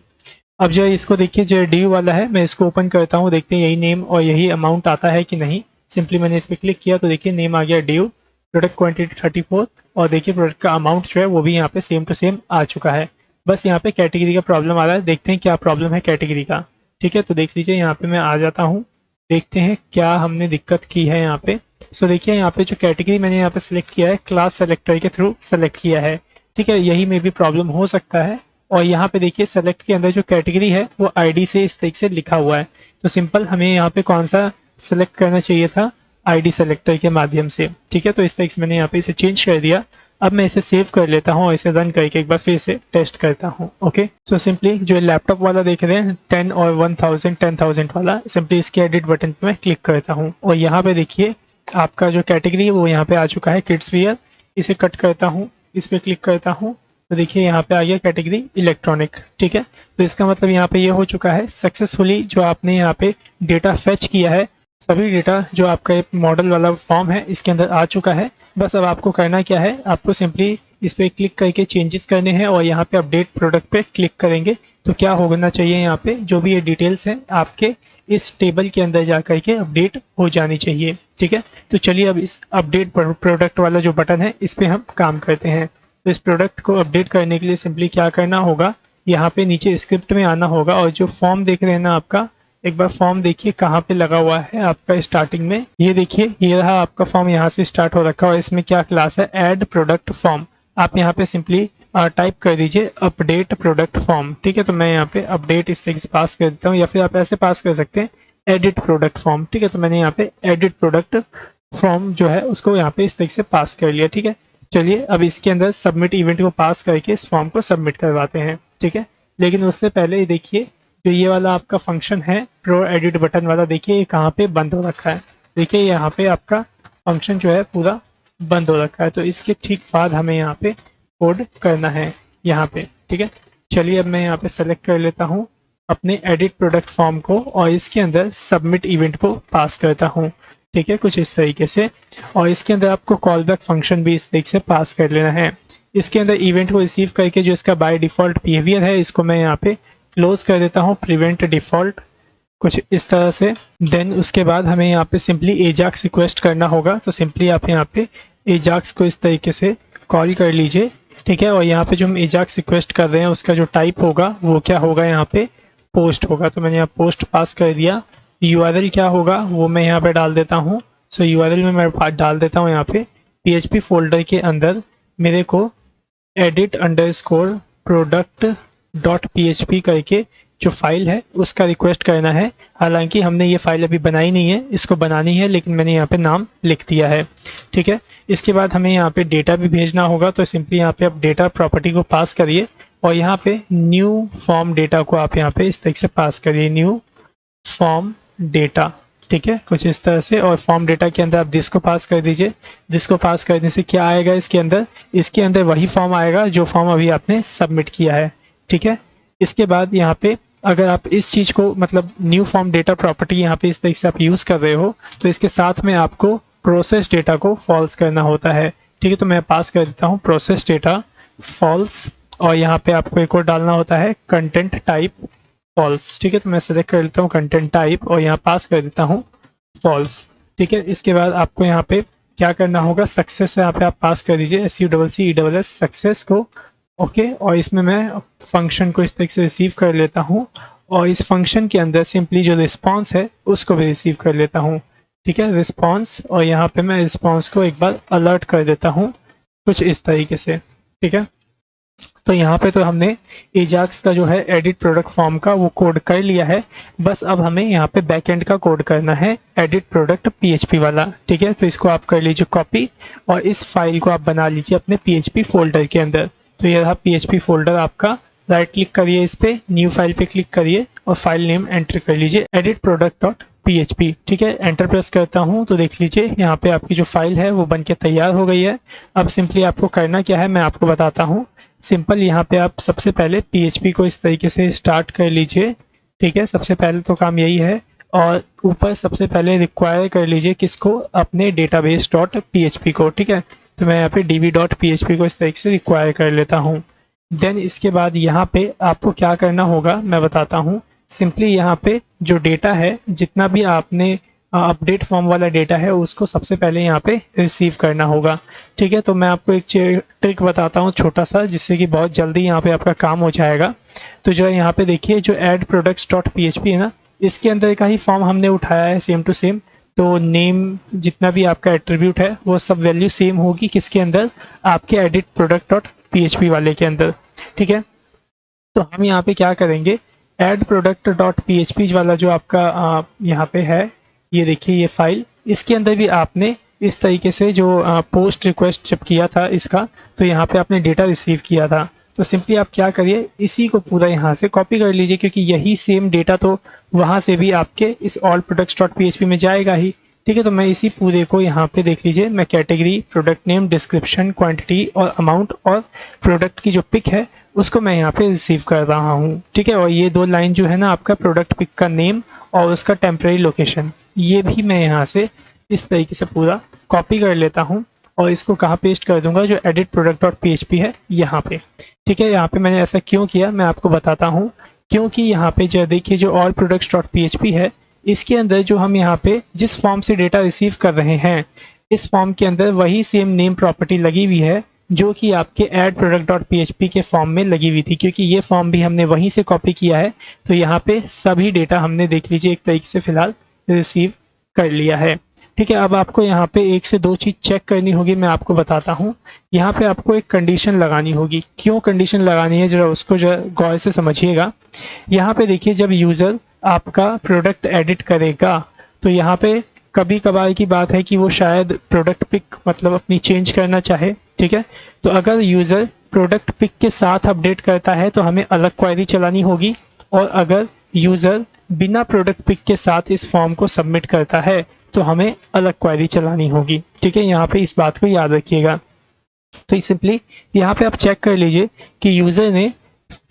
अब जो इसको देखिए जो ड्यू वाला है मैं इसको ओपन करता हूँ, देखते हैं यही नेम और यही अमाउंट आता है कि नहीं। सिंपली मैंने इस पर क्लिक किया तो देखिए नेम आ गया ड्यू, प्रोडक्ट क्वांटिटी 34, और देखिए प्रोडक्ट का अमाउंट जो है वो भी यहाँ पे सेम टू सेम आ चुका है। बस यहाँ पे कैटेगरी का प्रॉब्लम आ रहा है, देखते हैं क्या प्रॉब्लम है कैटेगरी का। ठीक है, तो देख लीजिए यहाँ पे मैं आ जाता हूँ, देखते हैं क्या हमने दिक्कत की है यहाँ पे। सो देखिए यहाँ पे जो कैटेगरी मैंने यहाँ पे सिलेक्ट किया है क्लास सेलेक्टर के थ्रू सेलेक्ट किया है। ठीक है, यही में भी प्रॉब्लम हो सकता है। और यहाँ पे देखिए सेलेक्ट के अंदर जो कैटेगरी है वो आईडी से इस तरीके से लिखा हुआ है, तो सिंपल हमें यहाँ पे कौन सा सेलेक्ट करना चाहिए था, आईडी सेलेक्टर के माध्यम से। ठीक है, तो इस तरीके से मैंने यहाँ पे इसे चेंज कर दिया। अब मैं इसे सेव कर लेता हूँ और इसे रन करके एक बार फिर से टेस्ट करता हूँ। ओके, सो सिंपली जो लैपटॉप वाला देख रहे हैं 10 और 1000 10,000 वाला, सिंपली इसके एडिट बटन पे मैं क्लिक करता हूँ और यहाँ पे देखिए आपका जो कैटेगरी है वो यहाँ पे आ चुका है, किड्स वियर। इसे कट करता हूँ, इस पर क्लिक करता हूँ तो देखिए यहाँ पे आ गया कैटेगरी इलेक्ट्रॉनिक। ठीक है, तो इसका मतलब यहाँ पे ये हो चुका है सक्सेसफुली जो आपने यहाँ पे डेटा फेच किया है, सभी डेटा जो आपका एक मॉडल वाला फॉर्म है इसके अंदर आ चुका है। बस अब आपको करना क्या है, आपको सिंपली इस पर क्लिक करके चेंजेस करने हैं और यहाँ पे अपडेट प्रोडक्ट पे क्लिक करेंगे तो क्या होना चाहिए, यहाँ पे जो भी ये डिटेल्स हैं आपके इस टेबल के अंदर जा करके अपडेट हो जानी चाहिए। ठीक है, तो चलिए अब इस अपडेट प्रोडक्ट वाला जो बटन है इस पर हम काम करते हैं। तो इस प्रोडक्ट को अपडेट करने के लिए सिंपली क्या करना होगा, यहाँ पे नीचे स्क्रिप्ट में आना होगा और जो फॉर्म देख रहे हैं ना आपका, एक बार फॉर्म देखिए कहाँ पे लगा हुआ है आपका स्टार्टिंग में। ये देखिए ये रहा आपका फॉर्म, यहाँ से स्टार्ट हो रखा है और इसमें क्या क्लास है, ऐड प्रोडक्ट फॉर्म। आप यहाँ पे सिंपली टाइप कर दीजिए अपडेट प्रोडक्ट फॉर्म। ठीक है, तो मैं यहाँ पे अपडेट इस तरीके से पास कर देता हूँ, या फिर आप ऐसे पास कर सकते हैं एडिट प्रोडक्ट फॉर्म। ठीक है, तो मैंने यहाँ पे एडिट प्रोडक्ट फॉर्म जो है उसको यहाँ पे इस तरीके से पास कर लिया। ठीक है, चलिए अब इसके अंदर सबमिट इवेंट को पास करके इस फॉर्म को सबमिट करवाते हैं। ठीक है, लेकिन उससे पहले देखिए जो ये वाला आपका फंक्शन है प्रो एडिट बटन वाला, देखिए ये कहाँ पे बंद हो रखा है। देखिए यहाँ पे आपका फंक्शन जो है पूरा बंद हो रखा है, तो इसके ठीक बाद हमें यहाँ पे कोड करना है यहाँ पे। ठीक है, चलिए अब मैं यहाँ पे सेलेक्ट कर लेता हूँ अपने एडिट प्रोडक्ट फॉर्म को और इसके अंदर सबमिट इवेंट को पास करता हूँ। ठीक है, कुछ इस तरीके से, और इसके अंदर आपको कॉल बैक फंक्शन भी इस तरीके से पास कर लेना है। इसके अंदर इवेंट को रिसीव करके जो इसका बाय डिफ़ॉल्ट बिहेवियर है इसको मैं यहाँ पे क्लोज कर देता हूँ, प्रिवेंट डिफ़ॉल्ट, कुछ इस तरह से। देन उसके बाद हमें यहाँ पे सिंपली एजाक्स रिक्वेस्ट करना होगा, तो सिंपली आप यहाँ पे एजाक्स को इस तरीके से कॉल कर लीजिए। ठीक है, और यहाँ पे जो हम एजाक्स रिक्वेस्ट कर रहे हैं उसका जो टाइप होगा वो क्या होगा, यहाँ पे पोस्ट होगा, तो मैंने यहाँ पोस्ट पास कर दिया। URL क्या होगा वो मैं यहाँ पे डाल देता हूँ। सो URL में मैं डाल देता हूँ यहाँ पे PHP फोल्डर के अंदर मेरे को edit_product.php करके जो फाइल है उसका रिक्वेस्ट करना है। हालांकि हमने ये फाइल अभी बनाई नहीं है, इसको बनानी है, लेकिन मैंने यहाँ पे नाम लिख दिया है। ठीक है, इसके बाद हमें यहाँ पे डेटा भी भेजना होगा, तो सिंपली यहाँ पे आप डेटा प्रॉपर्टी को पास करिए और यहाँ पे न्यू फॉर्म डेटा को आप यहाँ पे इस तरीके से पास करिए, न्यू फॉर्म डेटा। ठीक है, कुछ इस तरह से, और फॉर्म डेटा के अंदर आप दिस को पास कर दीजिए। दिस को पास करने से क्या आएगा इसके अंदर वही फॉर्म आएगा जो फॉर्म अभी आपने सबमिट किया है। ठीक है, इसके बाद यहाँ पे अगर आप इस चीज़ को मतलब न्यू फॉर्म डेटा प्रॉपर्टी यहाँ पे इस तरीके से आप यूज़ कर रहे हो तो इसके साथ में आपको प्रोसेस डेटा को फॉल्स करना होता है। ठीक है, तो मैं पास कर देता हूँ प्रोसेस डेटा फॉल्स, और यहाँ पे आपको एक और डालना होता है कंटेंट टाइप फॉल्स। ठीक है, तो मैं सेलेक्ट कर लेता हूँ कंटेंट टाइप और यहाँ पास कर देता हूँ फॉल्स। ठीक है, इसके बाद आपको यहाँ पे क्या करना होगा, सक्सेस यहाँ पे आप पास कर दीजिए SUCCESS सक्सेस को। ओके, और इसमें मैं फंक्शन को इस तरीके से रिसीव कर लेता हूँ और इस फंक्शन के अंदर सिंपली जो रिस्पॉन्स है उसको भी रिसीव कर लेता हूँ। ठीक है, रिस्पॉन्स, और यहाँ पे मैं रिस्पॉन्स को एक बार अलर्ट कर देता हूँ कुछ इस तरीके से। ठीक है, तो यहाँ पे तो हमने एजाक्स का जो है एडिट प्रोडक्ट फॉर्म का वो कोड कर लिया है, बस अब हमें यहाँ पे बैकएंड का कोड करना है एडिट प्रोडक्ट PHP वाला। ठीक है, तो इसको आप कर लीजिए कॉपी और इस फाइल को आप बना लीजिए अपने PHP फोल्डर के अंदर। तो ये रहा PHP फोल्डर आपका, राइट क्लिक करिए इस पे, न्यू फाइल पे क्लिक करिए और फाइल नेम एंटर कर लीजिए एडिट प्रोडक्ट.php। ठीक है, एंटर प्रेस करता हूँ तो देख लीजिए यहाँ पे आपकी जो फाइल है वो बनके तैयार हो गई है। अब सिंपली आपको करना क्या है मैं आपको बताता हूँ। सिंपल यहाँ पे आप सबसे पहले PHP को इस तरीके से स्टार्ट कर लीजिए। ठीक है, सबसे पहले तो काम यही है, और ऊपर सबसे पहले रिक्वायर कर लीजिए किसको, अपने database.php को। ठीक है, तो मैं यहाँ पे db.php को इस तरीके से रिक्वायर कर लेता हूँ। देन इसके बाद यहाँ पे आपको क्या करना होगा मैं बताता हूँ। सिंपली यहाँ पे जो डेटा है, जितना भी आपने अपडेट फॉर्म वाला डेटा है उसको सबसे पहले यहाँ पे रिसीव करना होगा। ठीक है, तो मैं आपको एक ट्रिक बताता हूँ छोटा सा, जिससे कि बहुत जल्दी यहाँ पे आपका काम हो जाएगा। तो जो यहाँ पे देखिए जो ऐड प्रोडक्ट्स.php है ना, इसके अंदर का ही फॉर्म हमने उठाया है सेम टू सेम। तो नेम जितना भी आपका एट्रीब्यूट है वो सब वैल्यू सेम होगी किसके अंदर, आपके एडिट प्रोडक्ट.php वाले के अंदर। ठीक है, तो हम यहाँ पे क्या करेंगे, ऐड प्रोडक्ट.php वाला जो आपका यहाँ पे है, ये देखिए ये फाइल, इसके अंदर भी आपने इस तरीके से जो पोस्ट रिक्वेस्ट जब किया था इसका, तो यहाँ पे आपने डेटा रिसीव किया था। तो सिंपली आप क्या करिए, इसी को पूरा यहाँ से कॉपी कर लीजिए, क्योंकि यही सेम डेटा तो वहाँ से भी आपके इस ऑल प्रोडक्ट्स.php में जाएगा ही। ठीक है, तो मैं इसी पूरे को यहाँ पे देख लीजिए, मैं category, product name, description, quantity और अमाउंट और प्रोडक्ट की जो पिक है उसको मैं यहाँ पे रिसीव कर रहा हूँ। ठीक है, और ये दो लाइन जो है ना आपका प्रोडक्ट पिक का नेम और उसका टेम्परेरी लोकेशन, ये भी मैं यहाँ से इस तरीके से पूरा कॉपी कर लेता हूँ और इसको कहाँ पेस्ट कर दूंगा, जो एडिट प्रोडक्ट.php है यहाँ पे। ठीक है, यहाँ पे मैंने ऐसा क्यों किया मैं आपको बताता हूँ। क्योंकि यहाँ पे जो देखिए जो ऑल प्रोडक्ट्स.php है, इसके अंदर जो हम यहाँ पे जिस फॉर्म से डेटा रिसीव कर रहे हैं, इस फॉर्म के अंदर वही सेम नेम प्रॉपर्टी लगी हुई है जो कि आपके ऐड प्रोडक्ट डॉट PHP के फॉर्म में लगी हुई थी, क्योंकि ये फॉर्म भी हमने वहीं से कॉपी किया है। तो यहाँ पे सभी डेटा हमने देख लीजिए एक तरीके से फिलहाल रिसीव कर लिया है। ठीक है, अब आपको यहाँ पे एक से दो चीज़ चेक करनी होगी, मैं आपको बताता हूँ। यहाँ पे आपको एक कंडीशन लगानी होगी। क्यों कंडीशन लगानी है, जरा उसको जरा गौर से समझिएगा। यहाँ पे देखिए, जब यूज़र आपका प्रोडक्ट एडिट करेगा तो यहाँ पे कभी कभार की बात है कि वो शायद प्रोडक्ट पिक मतलब अपनी चेंज करना चाहे। ठीक है, तो अगर यूज़र प्रोडक्ट पिक के साथ अपडेट करता है तो हमें अलग क्वेरी चलानी होगी, और अगर यूज़र बिना प्रोडक्ट पिक के साथ इस फॉर्म को सबमिट करता है तो हमें अलग क्वेरी चलानी होगी। ठीक है, यहाँ पे इस बात को याद रखिएगा। तो सिंपली यहाँ पे आप चेक कर लीजिए कि यूज़र ने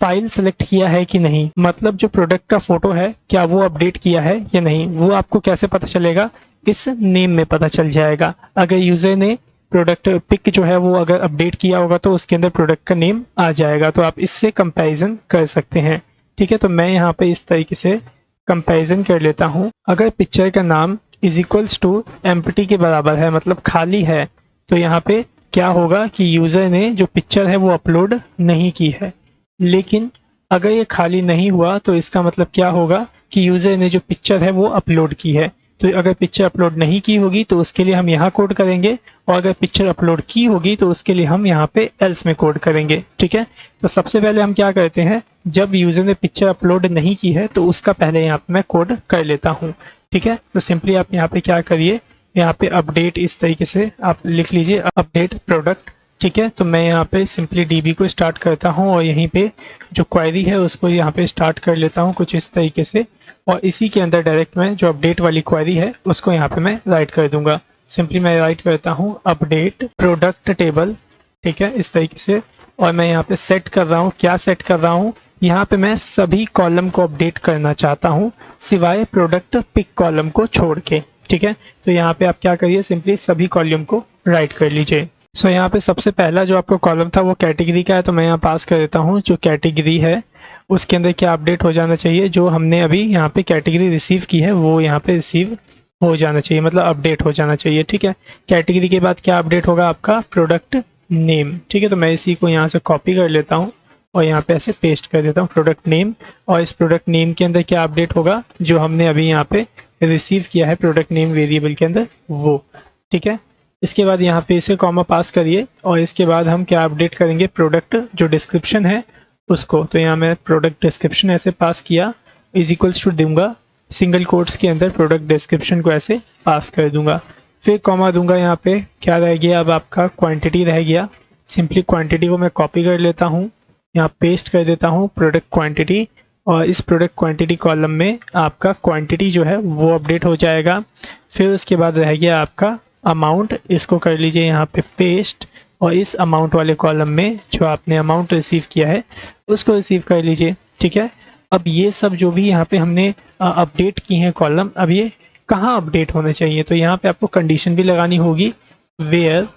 फाइल सेलेक्ट किया है कि नहीं, मतलब जो प्रोडक्ट का फोटो है क्या वो अपडेट किया है या नहीं। वो आपको कैसे पता चलेगा, इस नेम में पता चल जाएगा। अगर यूज़र ने प्रोडक्ट पिक जो है वो अगर अपडेट किया होगा तो उसके अंदर प्रोडक्ट का नेम आ जाएगा। तो आप इससे कंपैरिजन कर सकते हैं। ठीक है, तो मैं यहाँ पे इस तरीके से कंपैरिजन कर लेता हूँ। अगर पिक्चर का नाम इज इक्वल्स टू एम्प्टी के बराबर है, मतलब खाली है, तो यहाँ पे क्या होगा कि यूज़र ने जो पिक्चर है वो अपलोड नहीं की है। लेकिन अगर ये खाली नहीं हुआ तो इसका मतलब क्या होगा कि यूज़र ने जो पिक्चर है वो अपलोड की है। तो अगर पिक्चर अपलोड नहीं की होगी तो उसके लिए हम यहाँ कोड करेंगे, और अगर पिक्चर अपलोड की होगी तो उसके लिए हम यहाँ पे एल्स में कोड करेंगे। ठीक है, तो सबसे पहले हम क्या करते हैं, जब यूज़र ने पिक्चर अपलोड नहीं की है तो उसका पहले यहाँ पे मैं कोड कर लेता हूँ। ठीक है, तो सिंपली आप यहाँ पे क्या करिए, यहाँ पे अपडेट इस तरीके से आप लिख लीजिए, अपडेट प्रोडक्ट। ठीक है, तो मैं यहाँ पे सिंपली DB को स्टार्ट करता हूँ और यहीं पे जो क्वेरी है उसको यहाँ पे स्टार्ट कर लेता हूँ कुछ इस तरीके से, और इसी के अंदर डायरेक्ट मैं जो अपडेट वाली क्वेरी है उसको यहाँ पे मैं राइट कर दूंगा। सिंपली मैं राइट करता हूँ अपडेट प्रोडक्ट टेबल। ठीक है, इस तरीके से, और मैं यहाँ पे सेट कर रहा हूँ, क्या सेट कर रहा हूँ, यहाँ पे मैं सभी कॉलम को अपडेट करना चाहता हूँ सिवाय प्रोडक्ट पिक कॉलम को छोड़ के। ठीक है, तो यहाँ पे आप क्या करिए, सिंपली सभी कॉलम को राइट कर लीजिए। सो यहाँ पे सबसे पहला जो आपका कॉलम था वो कैटेगरी का है, तो मैं यहाँ पास कर देता हूँ जो कैटेगरी है उसके अंदर क्या अपडेट हो जाना चाहिए। जो हमने अभी यहाँ पे कैटेगरी रिसीव की है वो यहाँ पे रिसीव हो जाना चाहिए, मतलब अपडेट हो जाना चाहिए। ठीक है, कैटेगरी के बाद क्या अपडेट होगा, आपका प्रोडक्ट नेम। ठीक है, तो मैं इसी को यहाँ से कॉपी कर लेता हूँ और यहाँ पे ऐसे पेस्ट कर देता हूँ प्रोडक्ट नेम, और इस प्रोडक्ट नेम के अंदर क्या अपडेट होगा, जो हमने अभी यहाँ पे रिसीव किया है प्रोडक्ट नेम वेरिएबल के अंदर वो। ठीक है, इसके बाद यहाँ पे इसे कॉमा पास करिए, और इसके बाद हम क्या अपडेट करेंगे, प्रोडक्ट जो डिस्क्रिप्शन है उसको। तो यहाँ मैं प्रोडक्ट डिस्क्रिप्शन ऐसे पास किया, इज इक्वल्स टू दूंगा, सिंगल कोट्स के अंदर प्रोडक्ट डिस्क्रिप्शन को ऐसे पास कर दूंगा, फिर कॉमा दूंगा। यहाँ पे क्या रह गया, अब आपका क्वांटिटी रह गया। सिंपली क्वांटिटी को मैं कॉपी कर लेता हूँ, यहाँ पेस्ट कर देता हूँ प्रोडक्ट क्वांटिटी, और इस प्रोडक्ट क्वांटिटी कॉलम में आपका क्वांटिटी जो है वो अपडेट हो जाएगा। फिर उसके बाद रह गया आपका अमाउंट, इसको कर लीजिए यहाँ पे पेस्ट, और इस अमाउंट वाले कॉलम में जो आपने अमाउंट रिसीव किया है उसको रिसीव कर लीजिए। ठीक है, अब ये सब जो भी यहाँ पे हमने अपडेट की हैं कॉलम, अब ये कहाँ अपडेट होने चाहिए, तो यहाँ पे आपको कंडीशन भी लगानी होगी, वेयर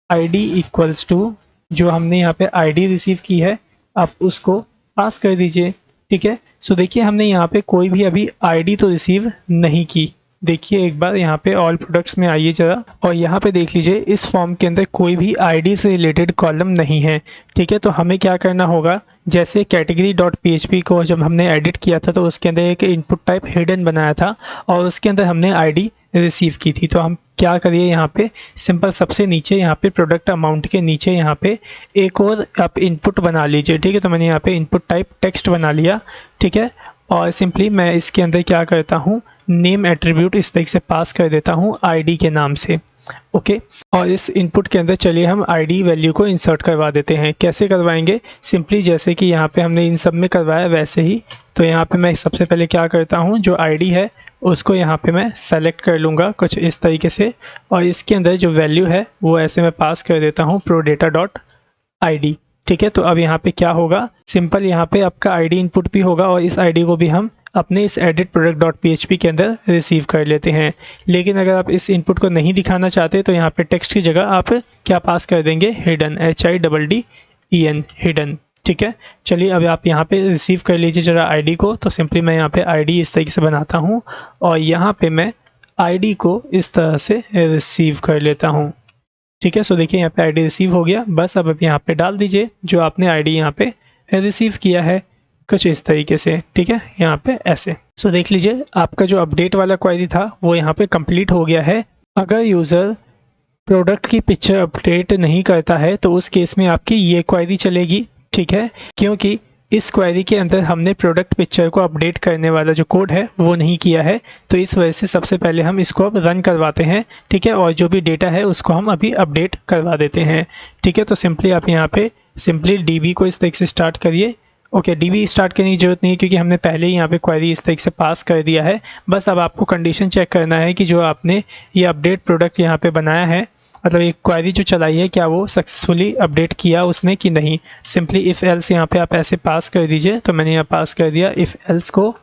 ID इक्वल्स टू, जो हमने यहाँ पे ID रिसीव की है आप उसको पास कर दीजिए। ठीक है, सो देखिए हमने यहाँ पे कोई भी अभी ID तो रिसीव नहीं की। देखिए एक बार यहाँ पे ऑल प्रोडक्ट्स में आइए ज़रा, और यहाँ पे देख लीजिए इस फॉर्म के अंदर कोई भी ID से रिलेटेड कॉलम नहीं है। ठीक है, तो हमें क्या करना होगा, जैसे कैटेगरी डॉट PHP को जब हमने एडिट किया था तो उसके अंदर एक इनपुट टाइप हिडन बनाया था और उसके अंदर हमने ID रिसीव की थी। तो हम क्या करिए, यहाँ पे सिंपल सबसे नीचे यहाँ पे प्रोडक्ट अमाउंट के नीचे यहाँ पे एक और आप इनपुट बना लीजिए। ठीक है, तो मैंने यहाँ पे इनपुट टाइप टेक्स्ट बना लिया। ठीक है, और सिंपली मैं इसके अंदर क्या करता हूँ, नेम एट्रीब्यूट इस तरीके से पास कर देता हूँ ID के नाम से। ओके, और इस इनपुट के अंदर चलिए हम ID वैल्यू को इंसर्ट करवा देते हैं। कैसे करवाएंगे, सिंपली जैसे कि यहाँ पे हमने इन सब में करवाया वैसे ही। तो यहाँ पे मैं सबसे पहले क्या करता हूँ, जो ID है उसको यहाँ पे मैं सेलेक्ट कर लूँगा कुछ इस तरीके से, और इसके अंदर जो वैल्यू है वो ऐसे मैं पास कर देता हूँ ProData.id। ठीक है, तो अब यहाँ पे क्या होगा, सिंपल यहाँ पे आपका ID इनपुट भी होगा और इस ID को भी हम अपने इस एडिट प्रोडक्ट डॉट PHP के अंदर रिसीव कर लेते हैं। लेकिन अगर आप इस इनपुट को नहीं दिखाना चाहते तो यहाँ पे टेक्स्ट की जगह आप क्या पास कर देंगे, हिडन, HIDDEN, हिडन। ठीक है, चलिए अब आप यहाँ पे रिसीव कर लीजिए जरा ID को। तो सिंपली मैं यहाँ पे ID इस तरीके से बनाता हूँ और यहाँ पे मैं ID को इस तरह से रिसीव कर लेता हूँ। ठीक है। सो देखिए यहाँ पे आईडी रिसीव हो गया, बस अब यहाँ पे डाल दीजिए जो आपने आईडी यहाँ पे रिसीव किया है कुछ इस तरीके से, ठीक है, यहाँ पे ऐसे। सो देख लीजिए आपका जो अपडेट वाला क्वेरी था वो यहाँ पे कंप्लीट हो गया है। अगर यूज़र प्रोडक्ट की पिक्चर अपडेट नहीं करता है तो उस केस में आपकी ये क्वेरी चलेगी, ठीक है, क्योंकि इस क्वेरी के अंदर हमने प्रोडक्ट पिक्चर को अपडेट करने वाला जो कोड है वो नहीं किया है, तो इस वजह से सबसे पहले हम इसको अब रन करवाते हैं, ठीक है, और जो भी डेटा है उसको हम अभी अपडेट करवा देते हैं, ठीक है। तो सिंपली आप यहाँ पे सिंपली डीबी को इस तरीके से स्टार्ट करिए। ओके, डीबी स्टार्ट करने की ज़रूरत नहीं है क्योंकि हमने पहले ही यहाँ पे क्वेरी इस तरीके से पास कर दिया है। बस अब आपको कंडीशन चेक करना है कि जो आपने ये अपडेट प्रोडक्ट यहाँ पे बनाया है, मतलब एक क्वेरी जो चलाई है, क्या वो सक्सेसफुली अपडेट किया उसने कि नहीं। सिंपली इफ़ एल्स यहाँ पे आप ऐसे पास कर दीजिए, तो मैंने यहाँ पास कर दिया इफ़ एल्स को,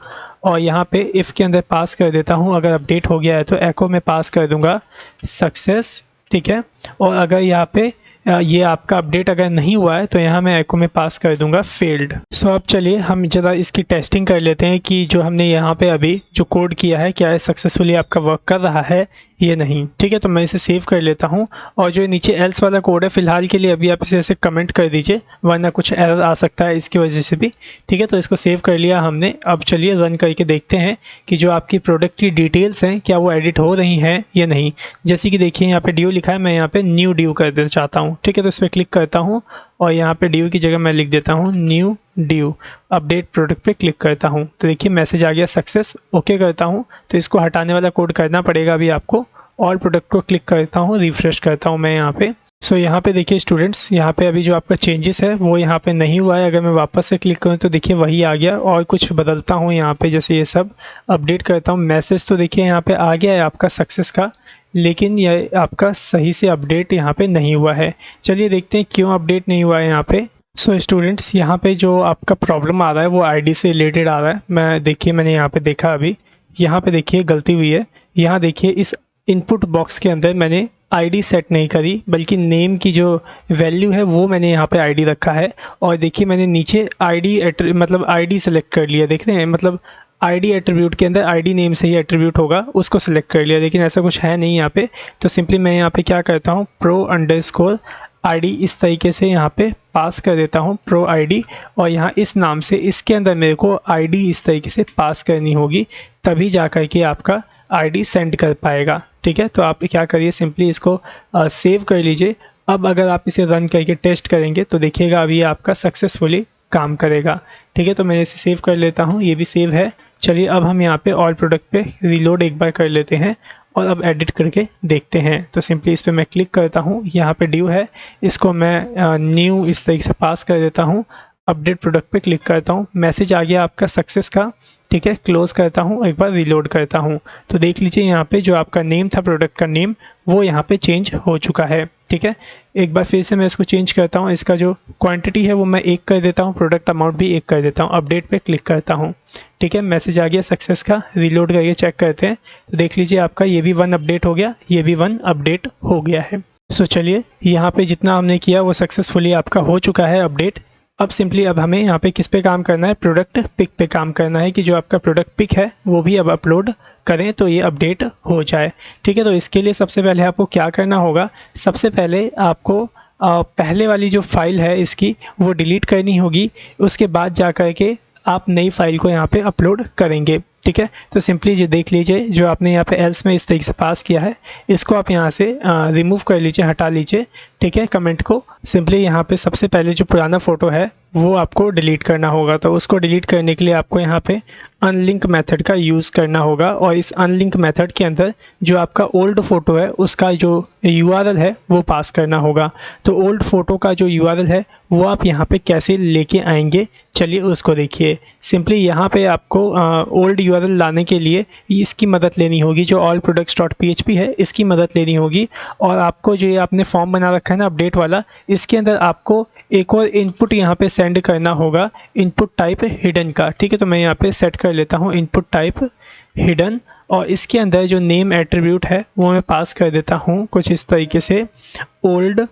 और यहाँ पे इफ़ के अंदर पास कर देता हूँ अगर अपडेट हो गया है तो एको में पास कर दूँगा सक्सेस, ठीक है। और अगर यहाँ पे ये आपका अपडेट अगर नहीं हुआ है तो यहाँ मैं एको में पास कर दूंगा फेल्ड। सो अब चलिए हम ज़रा इसकी टेस्टिंग कर लेते हैं कि जो हमने यहाँ पे अभी जो कोड किया है क्या है सक्सेसफुली आपका वर्क कर रहा है ये नहीं, ठीक है। तो मैं इसे सेव कर लेता हूँ, और जो नीचे एल्स वाला कोड है फ़िलहाल के लिए अभी आप इसे ऐसे कमेंट कर दीजिए वरना कुछ एरर आ सकता है इसकी वजह से भी, ठीक है। तो इसको सेव कर लिया हमने। अब चलिए रन करके देखते हैं कि जो आपकी प्रोडक्ट की डिटेल्स हैं क्या वो एडिट हो रही हैं या नहीं। जैसे कि देखिए यहाँ पे ड्यू लिखा है, मैं यहाँ पे न्यू ड्यू कर देना चाहता हूँ, ठीक है। तो इस पर क्लिक करता हूँ और यहाँ पे ड्यू की जगह मैं लिख देता हूँ न्यू ड्यू, अपडेट प्रोडक्ट पे क्लिक करता हूँ तो देखिए मैसेज आ गया सक्सेस। ओके करता हूँ तो इसको हटाने वाला कोड करना पड़ेगा अभी आपको। ऑल प्रोडक्ट को क्लिक करता हूँ, रिफ्रेश करता हूँ मैं यहाँ पे। सो यहाँ पे देखिए स्टूडेंट्स, यहाँ पे अभी जो आपका चेंजेस है वो यहाँ पे नहीं हुआ है। अगर मैं वापस से क्लिक करूँ तो देखिए वही आ गया, और कुछ बदलता हूँ यहाँ पे, जैसे ये सब अपडेट करता हूँ। मैसेज तो देखिए यहाँ पे आ गया है आपका सक्सेस का, लेकिन यह आपका सही से अपडेट यहाँ पे नहीं हुआ है। चलिए देखते हैं क्यों अपडेट नहीं हुआ है यहाँ पे। सो स्टूडेंट्स, यहाँ पे जो आपका प्रॉब्लम आ रहा है वो आईडी से रिलेटेड आ रहा है। मैंने यहाँ पे देखा, अभी यहाँ पे देखिए गलती हुई है। यहाँ देखिए इस इनपुट बॉक्स के अंदर मैंने आईडी सेट नहीं करी, बल्कि नेम की जो वैल्यू है वो मैंने यहाँ पे आईडी रखा है। और देखिए मैंने नीचे मतलब आईडी सेलेक्ट कर लिया, देख रहे हैं, मतलब आईडी एट्रीब्यूट के अंदर आईडी नेम से ही एट्रीब्यूट होगा, उसको सिलेक्ट कर लिया, लेकिन ऐसा कुछ है नहीं यहाँ पे। तो सिंपली मैं यहाँ पे क्या करता हूँ, pro_id इस तरीके से यहाँ पे पास कर देता हूँ, pro id, और यहाँ इस नाम से इसके अंदर मेरे को आईडी इस तरीके से पास करनी होगी, तभी जा कर के आपका आईडी सेंड कर पाएगा, ठीक है। तो आप क्या करिए, सिंपली इसको सेव कर लीजिए। अब अगर आप इसे रन करके टेस्ट करेंगे तो देखिएगा अभी आपका सक्सेसफुली काम करेगा, ठीक है। तो मैं इसे सेव कर लेता हूँ, ये भी सेव है। चलिए अब हम यहाँ पे ऑल प्रोडक्ट पे रीलोड एक बार कर लेते हैं और अब एडिट करके देखते हैं। तो सिंपली इस पर मैं क्लिक करता हूँ, यहाँ पे ड्यू है, इसको मैं न्यू इस तरीके से पास कर देता हूँ। अपडेट प्रोडक्ट पे क्लिक करता हूँ, मैसेज आ गया आपका सक्सेस का, ठीक है। क्लोज़ करता हूँ, एक बार रीलोड करता हूँ तो देख लीजिए यहाँ पे जो आपका नेम था, प्रोडक्ट का नेम, वो यहाँ पे चेंज हो चुका है, ठीक है। एक बार फिर से मैं इसको चेंज करता हूँ, इसका जो क्वांटिटी है वो मैं 1 कर देता हूँ, प्रोडक्ट अमाउंट भी 1 कर देता हूँ। अपडेट पे क्लिक करता हूँ, ठीक है। मैसेज आ गया सक्सेस का, रीलोड करके चेक करते हैं तो देख लीजिए आपका ये भी 1 अपडेट हो गया, ये भी 1 अपडेट हो गया है। सो चलिए यहाँ पे जितना हमने किया वो सक्सेसफुली आपका हो चुका है अपडेट। अब सिंपली अब हमें यहाँ पे किस पे काम करना है, प्रोडक्ट पिक पे काम करना है कि जो आपका प्रोडक्ट पिक है वो भी अब अपलोड करें तो ये अपडेट हो जाए, ठीक है। तो इसके लिए सबसे पहले आपको क्या करना होगा, सबसे पहले आपको पहले वाली जो फाइल है इसकी वो डिलीट करनी होगी, उसके बाद जा कर के आप नई फाइल को यहाँ पे अपलोड करेंगे, ठीक है। तो सिंपली ये देख लीजिए जो आपने यहाँ पे एल्स में इस तरीके से पास किया है, इसको आप यहाँ से रिमूव कर लीजिए, हटा लीजिए, ठीक है, कमेंट को। सिंपली यहाँ पे सबसे पहले जो पुराना फ़ोटो है वो आपको डिलीट करना होगा, तो उसको डिलीट करने के लिए आपको यहाँ पे अनलिंक मेथड का यूज़ करना होगा। और इस अनलिंक मेथड के अंदर जो आपका ओल्ड फ़ोटो है उसका जो URL है वो पास करना होगा। तो ओल्ड फ़ोटो का जो URL है वो आप यहाँ पे कैसे लेके आएंगे, चलिए उसको देखिए। सिंपली यहाँ पे आपको ओल्ड URL लाने के लिए इसकी मदद लेनी होगी, जो allproducts.php है इसकी मदद लेनी होगी। और आपको जो ये आपने फॉर्म बना रखा है ना अपडेट वाला, इसके अंदर आपको एक और इनपुट यहाँ पे सेंड करना होगा, इनपुट टाइप हिडन का, ठीक है। तो मैं यहाँ पे सेट कर लेता हूँ इनपुट टाइप हिडन, और इसके अंदर जो नेम एट्रीब्यूट है वो मैं पास कर देता हूँ कुछ इस तरीके से, old_ph,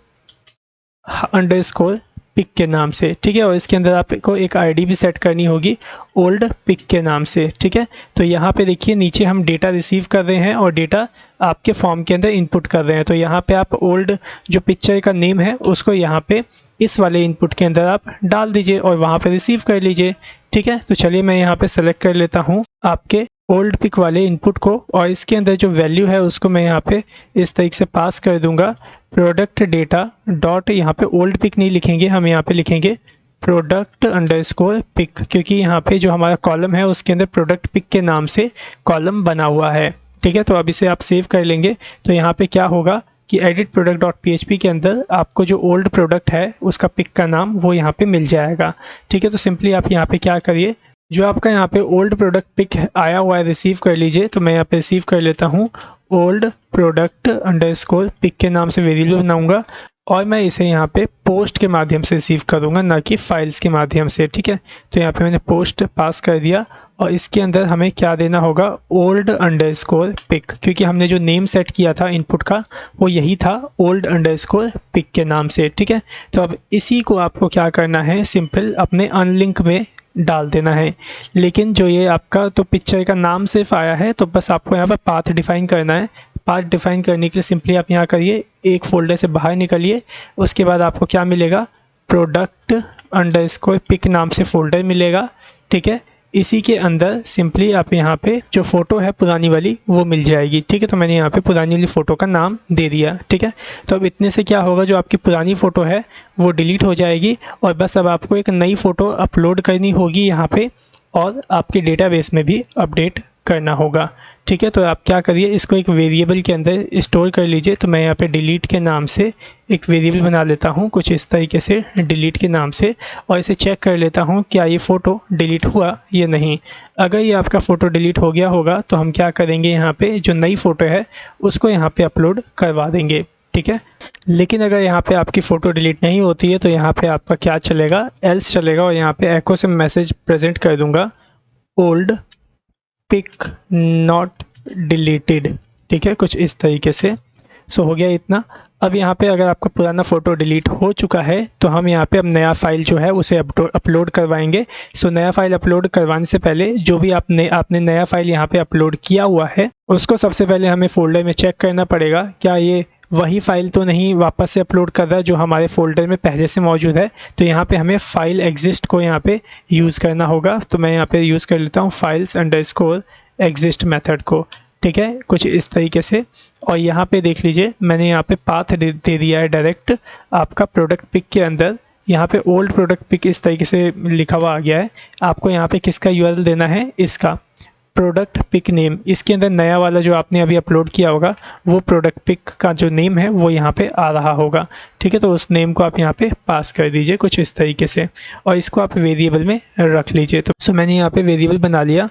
पिक के नाम से, ठीक है। और इसके अंदर आपको एक आईडी भी सेट करनी होगी ओल्ड पिक के नाम से, ठीक है। तो यहाँ पे देखिए नीचे हम डेटा रिसीव कर रहे हैं और डेटा आपके फॉर्म के अंदर इनपुट कर रहे हैं। तो यहाँ पे आप ओल्ड जो पिक्चर का नेम है उसको यहाँ पे इस वाले इनपुट के अंदर आप डाल दीजिए और वहाँ पे रिसीव कर लीजिए, ठीक है। तो चलिए मैं यहाँ पे सेलेक्ट कर लेता हूँ आपके ओल्ड पिक वाले इनपुट को और इसके अंदर जो वैल्यू है उसको मैं यहाँ पे इस तरीके से पास कर दूंगा। प्रोडक्ट डेटा डॉट, यहाँ पे ओल्ड पिक नहीं लिखेंगे, हम यहाँ पे लिखेंगे प्रोडक्ट अंडरस्कोर पिक, क्योंकि यहाँ पे जो हमारा कॉलम है उसके अंदर प्रोडक्ट पिक के नाम से कॉलम बना हुआ है, ठीक है। तो अब इसे आप सेव कर लेंगे तो यहाँ पे क्या होगा कि एडिट प्रोडक्ट डॉट PHP के अंदर आपको जो ओल्ड प्रोडक्ट है उसका पिक का नाम वो यहाँ पे मिल जाएगा, ठीक है। तो सिंपली आप यहाँ पे क्या करिए, जो आपका यहाँ पे ओल्ड प्रोडक्ट पिक आया हुआ है रिसीव कर लीजिए। तो मैं यहाँ पे रिसीव कर लेता हूँ ओल्ड प्रोडक्ट अंडरस्कोर पिक के नाम से वेरिएबल बनाऊंगा और मैं इसे यहाँ पे पोस्ट के माध्यम से रिसीव करूँगा, ना कि फाइल्स के माध्यम से, ठीक है। तो यहाँ पे मैंने पोस्ट पास कर दिया और इसके अंदर हमें क्या देना होगा, ओल्ड अंडरस्कोर पिक, क्योंकि हमने जो नेम सेट किया था इनपुट का वो यही था ओल्ड अंडरस्कोर पिक के नाम से, ठीक है। तो अब इसी को आपको क्या करना है, सिंपल अपने अनलिंक में डाल देना है। लेकिन जो ये आपका तो पिक्चर का नाम सिर्फ आया है तो बस आपको यहाँ पर पाथ डिफाइन करना है। पाथ डिफाइन करने के लिए सिंपली आप यहाँ करिए, एक फोल्डर से बाहर निकलिए, उसके बाद आपको क्या मिलेगा, प्रोडक्ट अंडरस्कोर पिक नाम से फोल्डर मिलेगा, ठीक है। इसी के अंदर सिंपली आप यहाँ पे जो फ़ोटो है पुरानी वाली वो मिल जाएगी, ठीक है। तो मैंने यहाँ पे पुरानी वाली फ़ोटो का नाम दे दिया, ठीक है। तो अब इतने से क्या होगा, जो आपकी पुरानी फ़ोटो है वो डिलीट हो जाएगी और बस अब आपको एक नई फ़ोटो अपलोड करनी होगी यहाँ पे और आपके डेटाबेस में भी अपडेट करना होगा, ठीक है। तो आप क्या करिए, इसको एक वेरिएबल के अंदर स्टोर कर लीजिए। तो मैं यहाँ पे डिलीट के नाम से एक वेरिएबल बना लेता हूँ कुछ इस तरीके से, डिलीट के नाम से, और इसे चेक कर लेता हूँ क्या ये फ़ोटो डिलीट हुआ या नहीं। अगर ये आपका फ़ोटो डिलीट हो गया होगा तो हम क्या करेंगे, यहाँ पे जो नई फ़ोटो है उसको यहाँ पे अपलोड करवा देंगे, ठीक है। लेकिन अगर यहाँ पे आपकी फ़ोटो डिलीट नहीं होती है तो यहाँ पे आपका क्या चलेगा, एल्स चलेगा, और यहाँ पे एको से मैसेज प्रेजेंट कर दूँगा, ओल्ड पिक नॉट डिलीटेड, ठीक है, कुछ इस तरीके से। सो हो गया इतना। अब यहाँ पे अगर आपका पुराना फ़ोटो डिलीट हो चुका है तो हम यहाँ पे अब नया फ़ाइल जो है उसे अपलोड करवाएंगे। सो नया फ़ाइल अपलोड करवाने से पहले जो भी आपने नया फ़ाइल यहाँ पे अपलोड किया हुआ है उसको सबसे पहले हमें फ़ोल्डर में चेक करना पड़ेगा, क्या ये वही फ़ाइल तो नहीं वापस से अपलोड कर रहा है जो हमारे फ़ोल्डर में पहले से मौजूद है। तो यहाँ पे हमें फ़ाइल एग्जिस्ट को यहाँ पे यूज़ करना होगा। तो मैं यहाँ पे यूज़ कर लेता हूँ फाइल्स अंडरस्कोर एग्जिस्ट मेथड को, ठीक है, कुछ इस तरीके से। और यहाँ पे देख लीजिए मैंने यहाँ पे पाथ दे दिया है डायरेक्ट आपका प्रोडक्ट पिक के अंदर। यहाँ पे ओल्ड प्रोडक्ट पिक इस तरीके से लिखा हुआ आ गया है। आपको यहाँ पे किसका URL देना है, इसका प्रोडक्ट पिक नेम। इसके अंदर नया वाला जो आपने अभी अपलोड किया होगा वो प्रोडक्ट पिक का जो नेम है वो यहाँ पे आ रहा होगा, ठीक है। तो उस नेम को आप यहाँ पे पास कर दीजिए कुछ इस तरीके से और इसको आप वेरिएबल में रख लीजिए। तो मैंने यहाँ पे वेरिएबल बना लिया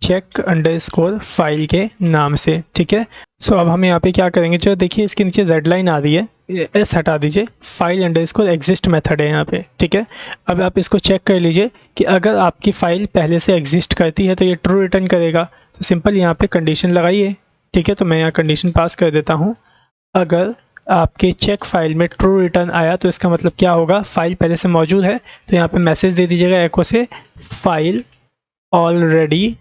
चेक अंडरस्कोर फाइल के नाम से, ठीक है। सो अब हम यहाँ पे क्या करेंगे, जो देखिए इसके नीचे रेड लाइन आ रही है, एस हटा दीजिए, फाइल अंडरस्कोर एग्जिस्ट मेथड है यहाँ पे, ठीक है। अब आप इसको चेक कर लीजिए कि अगर आपकी फ़ाइल पहले से एग्जिस्ट करती है तो ये ट्रू रिटर्न करेगा। तो सिंपल यहाँ पे कंडीशन लगाइए, ठीक है। तो मैं यहाँ कंडीशन पास कर देता हूँ, अगर आपके चेक फाइल में ट्रू रिटर्न आया तो इसका मतलब क्या होगा, फ़ाइल पहले से मौजूद है। तो यहाँ पे मैसेज दे दीजिएगा एको से, फाइल ऑलरेडी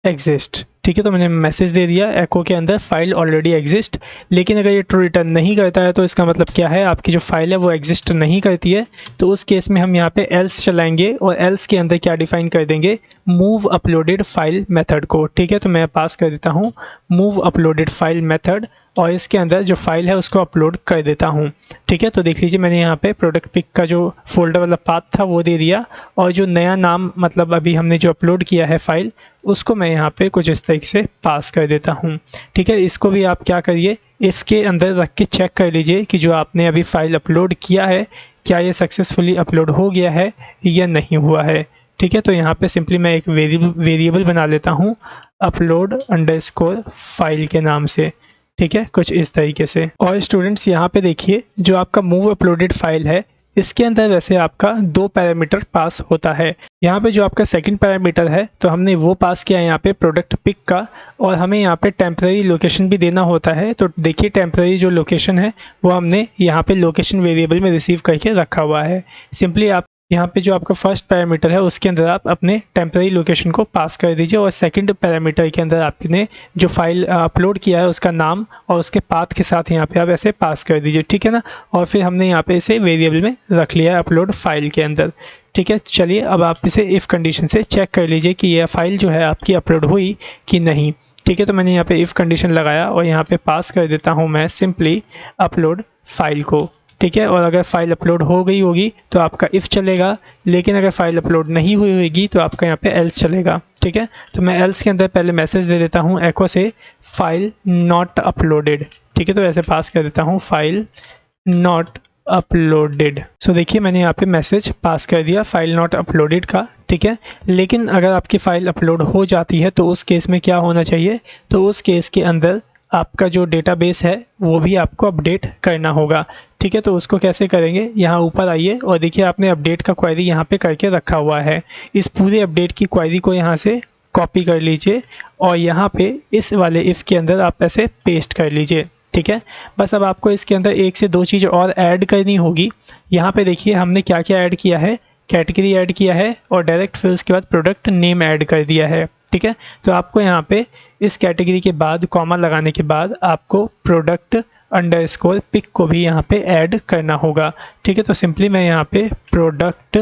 एग्जिस्ट, ठीक है। तो मैंने मैसेज दे दिया एको के अंदर, फाइल ऑलरेडी एग्जिस्ट। लेकिन अगर ये ट्रू रिटर्न नहीं करता है तो इसका मतलब क्या है, आपकी जो फाइल है वो एग्जिस्ट नहीं करती है। तो उस केस में हम यहाँ पे एल्स चलाएंगे और एल्स के अंदर क्या डिफाइन कर देंगे, मूव अपलोडेड फाइल मेथड को, ठीक है। तो मैं पास कर देता हूँ मूव अपलोडेड फाइल मेथड और इसके अंदर जो फाइल है उसको अपलोड कर देता हूँ, ठीक है। तो देख लीजिए मैंने यहाँ पे प्रोडक्ट पिक का जो फोल्डर वाला पाथ था वो दे दिया और जो नया नाम मतलब अभी हमने जो अपलोड किया है फाइल उसको मैं यहाँ पे कुछ इस तरीके से पास कर देता हूँ, ठीक है। इसको भी आप क्या करिए, इफ़ के अंदर रख के चेक कर लीजिए कि जो आपने अभी फाइल अपलोड किया है क्या ये सक्सेसफुली अपलोड हो गया है या नहीं हुआ है, ठीक है। तो यहाँ पे सिंपली मैं एक वेरिएबल बना लेता हूँ अपलोड अंडरस्कोर फाइल के नाम से, ठीक है, कुछ इस तरीके से। और स्टूडेंट्स यहाँ पे देखिए जो आपका मूव अपलोडेड फाइल है इसके अंदर वैसे आपका 2 पैरामीटर पास होता है। यहाँ पे जो आपका सेकंड पैरामीटर है तो हमने वो पास किया है यहाँ पे प्रोडक्ट पिक का, और हमें यहाँ पे टेम्पररी लोकेशन भी देना होता है। तो देखिए टेम्पररी जो लोकेशन है वो हमने यहाँ पे लोकेशन वेरिएबल में रिसीव करके रखा हुआ है। सिंपली आप यहाँ पे जो आपका फर्स्ट पैरामीटर है उसके अंदर आप अपने टेम्पररी लोकेशन को पास कर दीजिए, और सेकंड पैरामीटर के अंदर आपने जो फाइल अपलोड किया है उसका नाम और उसके पाथ के साथ यहाँ पे आप ऐसे पास कर दीजिए, ठीक है ना। और फिर हमने यहाँ पे इसे वेरिएबल में रख लिया है अपलोड फाइल के अंदर, ठीक है। चलिए अब आप इसे इफ़ कंडीशन से चेक कर लीजिए कि यह फाइल जो है आपकी अपलोड हुई कि नहीं, ठीक है। तो मैंने यहाँ पे इफ़ कंडीशन लगाया और यहाँ पे पास कर देता हूँ मैं सिंपली अपलोड फाइल को, ठीक है। और अगर फाइल अपलोड हो गई होगी तो आपका इफ़ चलेगा, लेकिन अगर फाइल अपलोड नहीं हुई होगी तो आपका यहाँ पे एल्स चलेगा, ठीक है। तो मैं एल्स के अंदर पहले मैसेज दे देता हूँ एको से फाइल नॉट अपलोडेड, ठीक है। तो ऐसे पास कर देता हूँ फाइल नॉट अपलोडेड। सो देखिए मैंने यहाँ पे मैसेज पास कर दिया फाइल नॉट अपलोडेड का, ठीक है। लेकिन अगर आपकी फ़ाइल अपलोड हो जाती है तो उस केस में क्या होना चाहिए, तो उस केस के अंदर आपका जो डेटाबेस है वो भी आपको अपडेट करना होगा, ठीक है। तो उसको कैसे करेंगे, यहाँ ऊपर आइए और देखिए आपने अपडेट का क्वेरी यहाँ पे करके रखा हुआ है। इस पूरे अपडेट की क्वेरी को यहाँ से कॉपी कर लीजिए और यहाँ पे इस वाले इफ़ के अंदर आप ऐसे पेस्ट कर लीजिए, ठीक है। बस अब आपको इसके अंदर 1 से 2 चीज़ और ऐड करनी होगी। यहाँ पे देखिए हमने क्या क्या ऐड किया है, कैटेगरी ऐड किया है और डायरेक्ट फिर उसके बाद प्रोडक्ट नेम ऐड कर दिया है, ठीक है। तो आपको यहाँ पे इस कैटेगरी के बाद कॉमा लगाने के बाद आपको प्रोडक्ट अंडरस्कोर पिक को भी यहाँ पे ऐड करना होगा, ठीक है। तो सिंपली मैं यहाँ पे प्रोडक्ट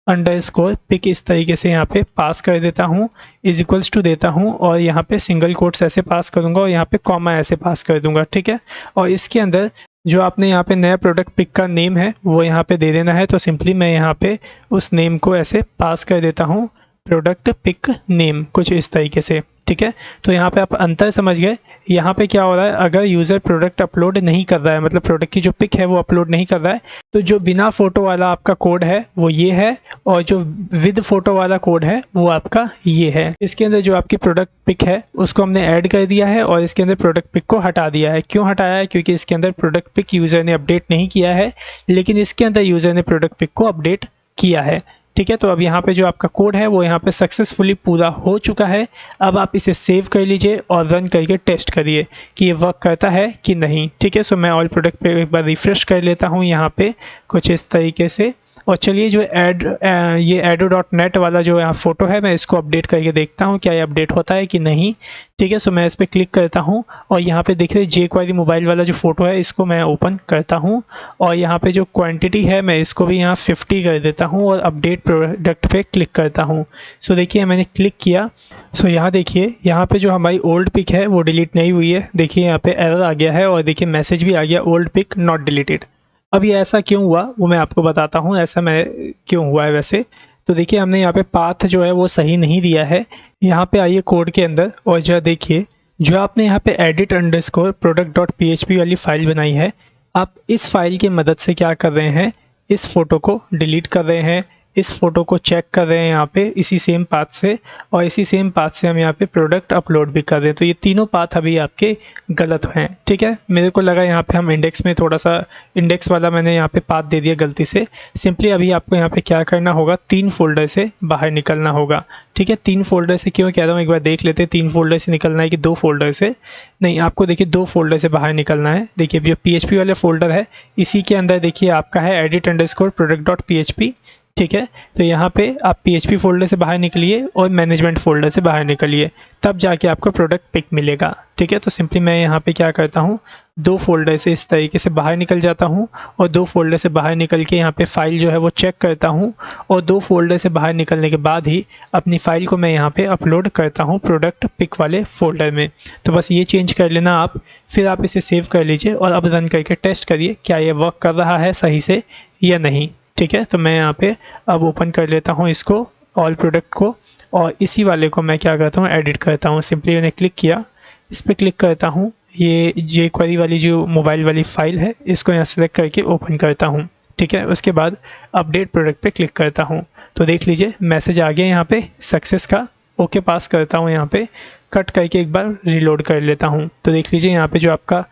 अंडरस्कोर पिक इस तरीके से यहाँ पे पास कर देता हूँ, इज इक्वल्स टू देता हूँ और यहाँ पे सिंगल कोट्स ऐसे पास करूँगा और यहाँ पे कॉमा ऐसे पास कर दूँगा, ठीक है। और इसके अंदर जो आपने यहाँ पे नया प्रोडक्ट पिक का नेम है वो यहाँ पे दे देना है। तो सिंपली मैं यहाँ पे उस नेम को ऐसे पास कर देता हूँ प्रोडक्ट पिक नेम, कुछ इस तरीके से, ठीक है। तो यहाँ पे आप अंतर समझ गए। यहाँ पे क्या हो रहा है, अगर यूज़र प्रोडक्ट अपलोड नहीं कर रहा है, मतलब प्रोडक्ट की जो पिक है वो अपलोड नहीं कर रहा है, तो जो बिना फ़ोटो वाला आपका कोड है वो ये है और जो विद फ़ोटो वाला कोड है वो आपका ये है। इसके अंदर जो आपकी प्रोडक्ट पिक है उसको हमने ऐड कर दिया है और इसके अंदर प्रोडक्ट पिक को हटा दिया है। क्यों हटाया है, क्योंकि इसके अंदर प्रोडक्ट पिक यूज़र ने अपडेट नहीं किया है, लेकिन इसके अंदर यूज़र ने प्रोडक्ट पिक को अपडेट किया है, ठीक है। तो अब यहाँ पे जो आपका कोड है वो यहाँ पे सक्सेसफुली पूरा हो चुका है। अब आप इसे सेव कर लीजिए और रन करके टेस्ट करिए कि ये वर्क करता है कि नहीं, ठीक है। सो मैं ऑल प्रोडक्ट पे एक बार रिफ्रेश कर लेता हूँ यहाँ पे कुछ इस तरीके से। और चलिए जो ये एडो.नेट वाला जो यहाँ फ़ोटो है मैं इसको अपडेट करके देखता हूँ क्या ये अपडेट होता है कि नहीं, ठीक है। सो मैं इस पर क्लिक करता हूँ और यहाँ पे देख रहे jQuery मोबाइल वाला जो फ़ोटो है इसको मैं ओपन करता हूँ और यहाँ पे जो क्वांटिटी है मैं इसको भी यहाँ 50 कर देता हूँ और अपडेट प्रोडक्ट पे क्लिक करता हूँ। सो देखिए मैंने क्लिक किया। सो यहाँ देखिए यहाँ पे जो हमारी ओल्ड पिक है वो डिलीट नहीं हुई है, देखिए यहाँ पे एरर आ गया है और देखिए मैसेज भी आ गया ओल्ड पिक नॉट डिलीटेड। अब ये ऐसा क्यों हुआ वो मैं आपको बताता हूँ, ऐसा मैं क्यों हुआ है वैसे। तो देखिए हमने यहाँ पे पाथ जो है वो सही नहीं दिया है। यहाँ पे आइए कोड के अंदर और जो देखिए जो आपने यहाँ पे एडिट अंडरस्कोर product.php वाली फ़ाइल बनाई है, आप इस फाइल की मदद से क्या कर रहे हैं, इस फ़ोटो को डिलीट कर रहे हैं, इस फ़ोटो को चेक कर रहे हैं यहाँ पे इसी सेम पाथ से, और इसी सेम पाथ से हम यहाँ पे प्रोडक्ट अपलोड भी कर रहे हैं। तो ये तीनों पाथ अभी आपके गलत हैं, ठीक है। मेरे को लगा यहाँ पे हम इंडेक्स में थोड़ा सा इंडेक्स वाला मैंने यहाँ पे पाथ दे दिया गलती से। सिंपली अभी आपको यहाँ पे क्या करना होगा, 3 फोल्डर से बाहर निकलना होगा, ठीक है। 3 फोल्डर से क्यों कह रहा हूँ एक बार देख लेते हैं। 3 फोल्डर से निकलना है कि 2 फोल्डर से, नहीं आपको देखिए 2 फोल्डर से बाहर निकलना है। देखिए जो PHP वाला फोल्डर है इसी के अंदर देखिए आपका है एडिट अंडरस्कोर product.php, ठीक है। तो यहाँ पे आप PHP फोल्डर से बाहर निकलिए और मैनेजमेंट फोल्डर से बाहर निकलिए, तब जाके आपको प्रोडक्ट पिक मिलेगा, ठीक है। तो सिंपली मैं यहाँ पे क्या करता हूँ, 2 फोल्डर से इस तरीके से बाहर निकल जाता हूँ और 2 फोल्डर से बाहर निकल के यहाँ पे फ़ाइल जो है वो चेक करता हूँ और 2 फोल्डर से बाहर निकलने के बाद ही अपनी फ़ाइल को मैं यहाँ पे अपलोड करता हूँ प्रोडक्ट पिक वाले फ़ोल्डर में। तो बस ये चेंज कर लेना आप, फिर आप इसे सेव कर लीजिए और अब रन करके टेस्ट करिए क्या ये वर्क कर रहा है सही से या नहीं, ठीक है। तो मैं यहाँ पे अब ओपन कर लेता हूँ इसको ऑल प्रोडक्ट को और इसी वाले को मैं क्या करता हूँ एडिट करता हूँ। सिंपली मैंने क्लिक किया, इस पर क्लिक करता हूँ, ये jQuery वाली जो मोबाइल वाली फ़ाइल है इसको यहाँ सेलेक्ट करके ओपन करता हूँ, ठीक है। उसके बाद अपडेट प्रोडक्ट पे क्लिक करता हूँ तो देख लीजिए मैसेज आ गया यहाँ पे सक्सेस का। ओके पास करता हूँ, यहाँ पे कट करके एक बार रीलोड कर लेता हूँ तो देख लीजिए यहाँ पे जो आपका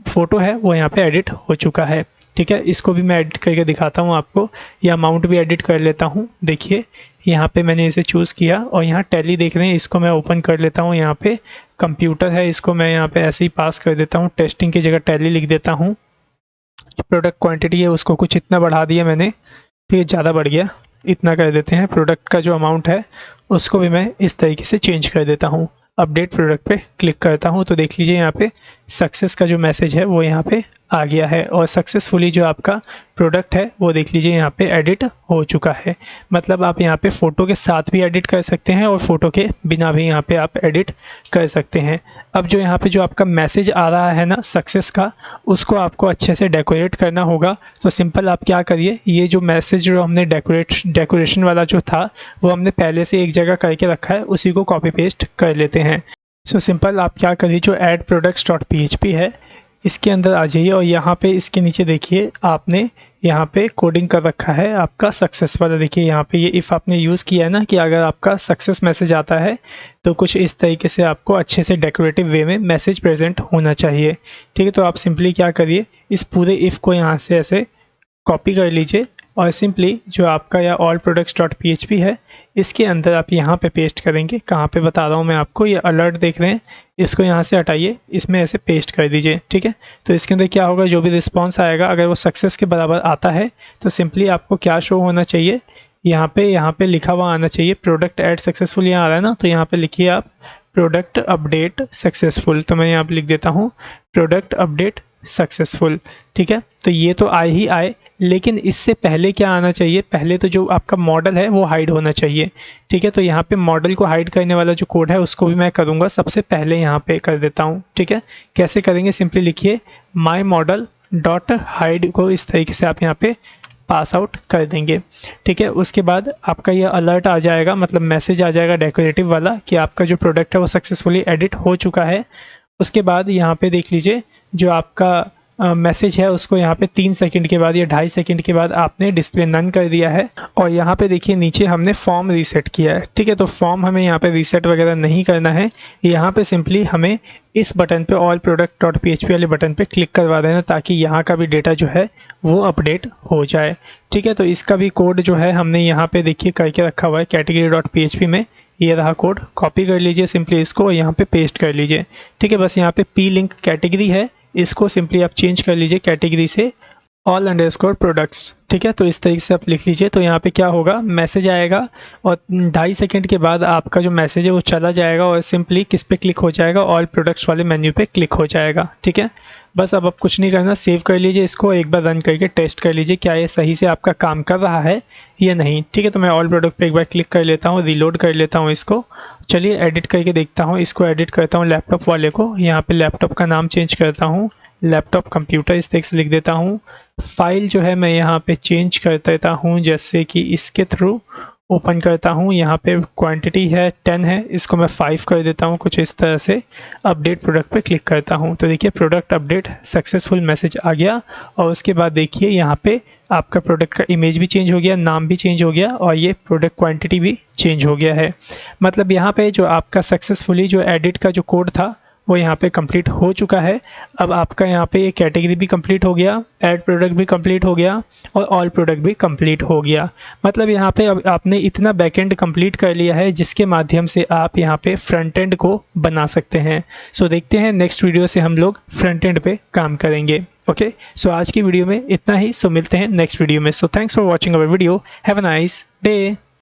फ़ोटो है वो यहाँ पे एडिट हो चुका है, ठीक है, इसको भी मैं एडिट करके दिखाता हूँ आपको। ये अमाउंट भी एडिट कर लेता हूँ। देखिए यहाँ पे मैंने इसे चूज़ किया और यहाँ टैली देख रहे हैं, इसको मैं ओपन कर लेता हूँ। यहाँ पे कंप्यूटर है, इसको मैं यहाँ पे ऐसे ही पास कर देता हूँ, टेस्टिंग की जगह टैली लिख देता हूँ। प्रोडक्ट क्वांटिटी है उसको कुछ इतना बढ़ा दिया मैंने, फिर ज़्यादा बढ़ गया, इतना कर देते हैं। प्रोडक्ट का जो अमाउंट है उसको भी मैं इस तरीके से चेंज कर देता हूँ। अपडेट प्रोडक्ट पे क्लिक करता हूँ तो देख लीजिए यहाँ पे सक्सेस का जो मैसेज है वो यहाँ पे आ गया है और सक्सेसफुली जो आपका प्रोडक्ट है वो देख लीजिए यहाँ पे एडिट हो चुका है। मतलब आप यहाँ पे फ़ोटो के साथ भी एडिट कर सकते हैं और फ़ोटो के बिना भी यहाँ पे आप एडिट कर सकते हैं। अब जो यहाँ पे जो आपका मैसेज आ रहा है ना सक्सेस का, उसको आपको अच्छे से डेकोरेट करना होगा। तो सिंपल आप क्या करिए, ये जो मैसेज जो हमने डेकोरेशन वाला जो था वो हमने पहले से एक जगह करके रखा है, उसी को कॉपी पेस्ट कर लेते हैं। सो सिंपल आप क्या करिए, जो ऐड प्रोडक्ट्स डॉट php है इसके अंदर आ जाइए और यहाँ पे इसके नीचे देखिए आपने यहाँ पे कोडिंग कर रखा है आपका सक्सेस वाला। देखिए यहाँ पे ये इफ़ आपने यूज़ किया है ना कि अगर आपका सक्सेस मैसेज आता है तो कुछ इस तरीके से आपको अच्छे से डेकोरेटिव वे में मैसेज प्रेजेंट होना चाहिए। ठीक है, तो आप सिंपली क्या करिए, इस पूरे इफ़ को यहाँ से ऐसे कॉपी कर लीजिए और सिंपली जो आपका या ऑल प्रोडक्ट्स डॉट php है इसके अंदर आप यहाँ पे पेस्ट करेंगे। कहाँ पे बता रहा हूँ मैं आपको, ये अलर्ट देख रहे हैं, इसको यहाँ से हटाइए, इसमें ऐसे पेस्ट कर दीजिए। ठीक है, तो इसके अंदर क्या होगा, जो भी रिस्पॉन्स आएगा अगर वो सक्सेस के बराबर आता है तो सिंपली आपको क्या शो होना चाहिए, यहाँ पे लिखा हुआ आना चाहिए प्रोडक्ट ऐड सक्सेसफुल। यहाँ आ रहा है ना, तो यहाँ पे लिखिए आप प्रोडक्ट अपडेट सक्सेसफुल। तो मैं यहाँ पे लिख देता हूँ प्रोडक्ट अपडेट सक्सेसफुल। ठीक है, तो ये तो आए ही आए, लेकिन इससे पहले क्या आना चाहिए, पहले तो जो आपका मॉडल है वो हाइड होना चाहिए। ठीक है, तो यहाँ पे मॉडल को हाइड करने वाला जो कोड है उसको भी मैं करूँगा, सबसे पहले यहाँ पे कर देता हूँ। ठीक है, कैसे करेंगे, सिंपली लिखिए माई मॉडल डॉट हाइड को इस तरीके से आप यहाँ पे पास आउट कर देंगे। ठीक है, उसके बाद आपका ये अलर्ट आ जाएगा, मतलब मैसेज आ जाएगा डेकोरेटिव वाला कि आपका जो प्रोडक्ट है वो सक्सेसफुली एडिट हो चुका है। उसके बाद यहाँ पे देख लीजिए जो आपका मैसेज है उसको यहाँ पे 3 सेकंड के बाद या 2.5 सेकंड के बाद आपने डिस्प्ले नन कर दिया है और यहाँ पे देखिए नीचे हमने फॉर्म रीसेट किया है। ठीक है, तो फॉर्म हमें यहाँ पे रीसेट वगैरह नहीं करना है, यहाँ पे सिंपली हमें इस बटन पे ऑल प्रोडक्ट डॉट php वाले बटन पे क्लिक करवा देना ताकि यहाँ का भी डेटा जो है वो अपडेट हो जाए। ठीक है, तो इसका भी कोड जो है हमने यहाँ पे देखिए करके रखा हुआ है कैटेगरी डॉट php में। ये रहा कोड, कॉपी कर लीजिए सिंपली इसको और यहाँ पे पेस्ट कर लीजिए। ठीक है, बस यहाँ पे p लिंक कैटेगरी है, इसको सिंपली आप चेंज कर लीजिए कैटेगरी से ऑल अंडरस्कोर प्रोडक्ट्स। ठीक है, तो इस तरीके से आप लिख लीजिए। तो यहाँ पे क्या होगा, मैसेज आएगा और 2.5 सेकंड के बाद आपका जो मैसेज है वो चला जाएगा और सिंपली किस पे क्लिक हो जाएगा, ऑल प्रोडक्ट्स वाले मेन्यू पे क्लिक हो जाएगा। ठीक है, बस अब आप कुछ नहीं करना, सेव कर लीजिए इसको, एक बार रन करके टेस्ट कर लीजिए क्या ये सही से आपका काम कर रहा है या नहीं। ठीक है, तो मैं ऑल प्रोडक्ट पे एक बार क्लिक कर लेता हूँ, रीलोड कर लेता हूँ इसको। चलिए एडिट करके देखता हूँ, इसको एडिट करता हूँ लैपटॉप वाले को। यहाँ पे लैपटॉप का नाम चेंज करता हूँ, लैपटॉप कंप्यूटर इस तरीके से लिख देता हूँ। फाइल जो है मैं यहाँ पे चेंज कर देता हूँ, जैसे कि इसके थ्रू ओपन करता हूँ। यहाँ पे क्वांटिटी है 10 है, इसको मैं 5 कर देता हूँ कुछ इस तरह से। अपडेट प्रोडक्ट पे क्लिक करता हूँ तो देखिए प्रोडक्ट अपडेट सक्सेसफुल मैसेज आ गया और उसके बाद देखिए यहाँ पे आपका प्रोडक्ट का इमेज भी चेंज हो गया, नाम भी चेंज हो गया और ये प्रोडक्ट क्वांटिटी भी चेंज हो गया है। मतलब यहाँ पे जो आपका सक्सेसफुली जो एडिट का जो कोड था वो यहाँ पे कंप्लीट हो चुका है। अब आपका यहाँ पे ये कैटेगरी भी कंप्लीट हो गया, ऐड प्रोडक्ट भी कंप्लीट हो गया और ऑल प्रोडक्ट भी कंप्लीट हो गया। मतलब यहाँ पे अब आपने इतना बैकएंड कंप्लीट कर लिया है जिसके माध्यम से आप यहाँ पे फ्रंट एंड को बना सकते हैं। सो देखते हैं नेक्स्ट वीडियो से हम लोग फ्रंट एंड पे काम करेंगे। ओके, सो आज की वीडियो में इतना ही। सो मिलते हैं नेक्स्ट वीडियो में। So thanks for watching our video, have a nice day.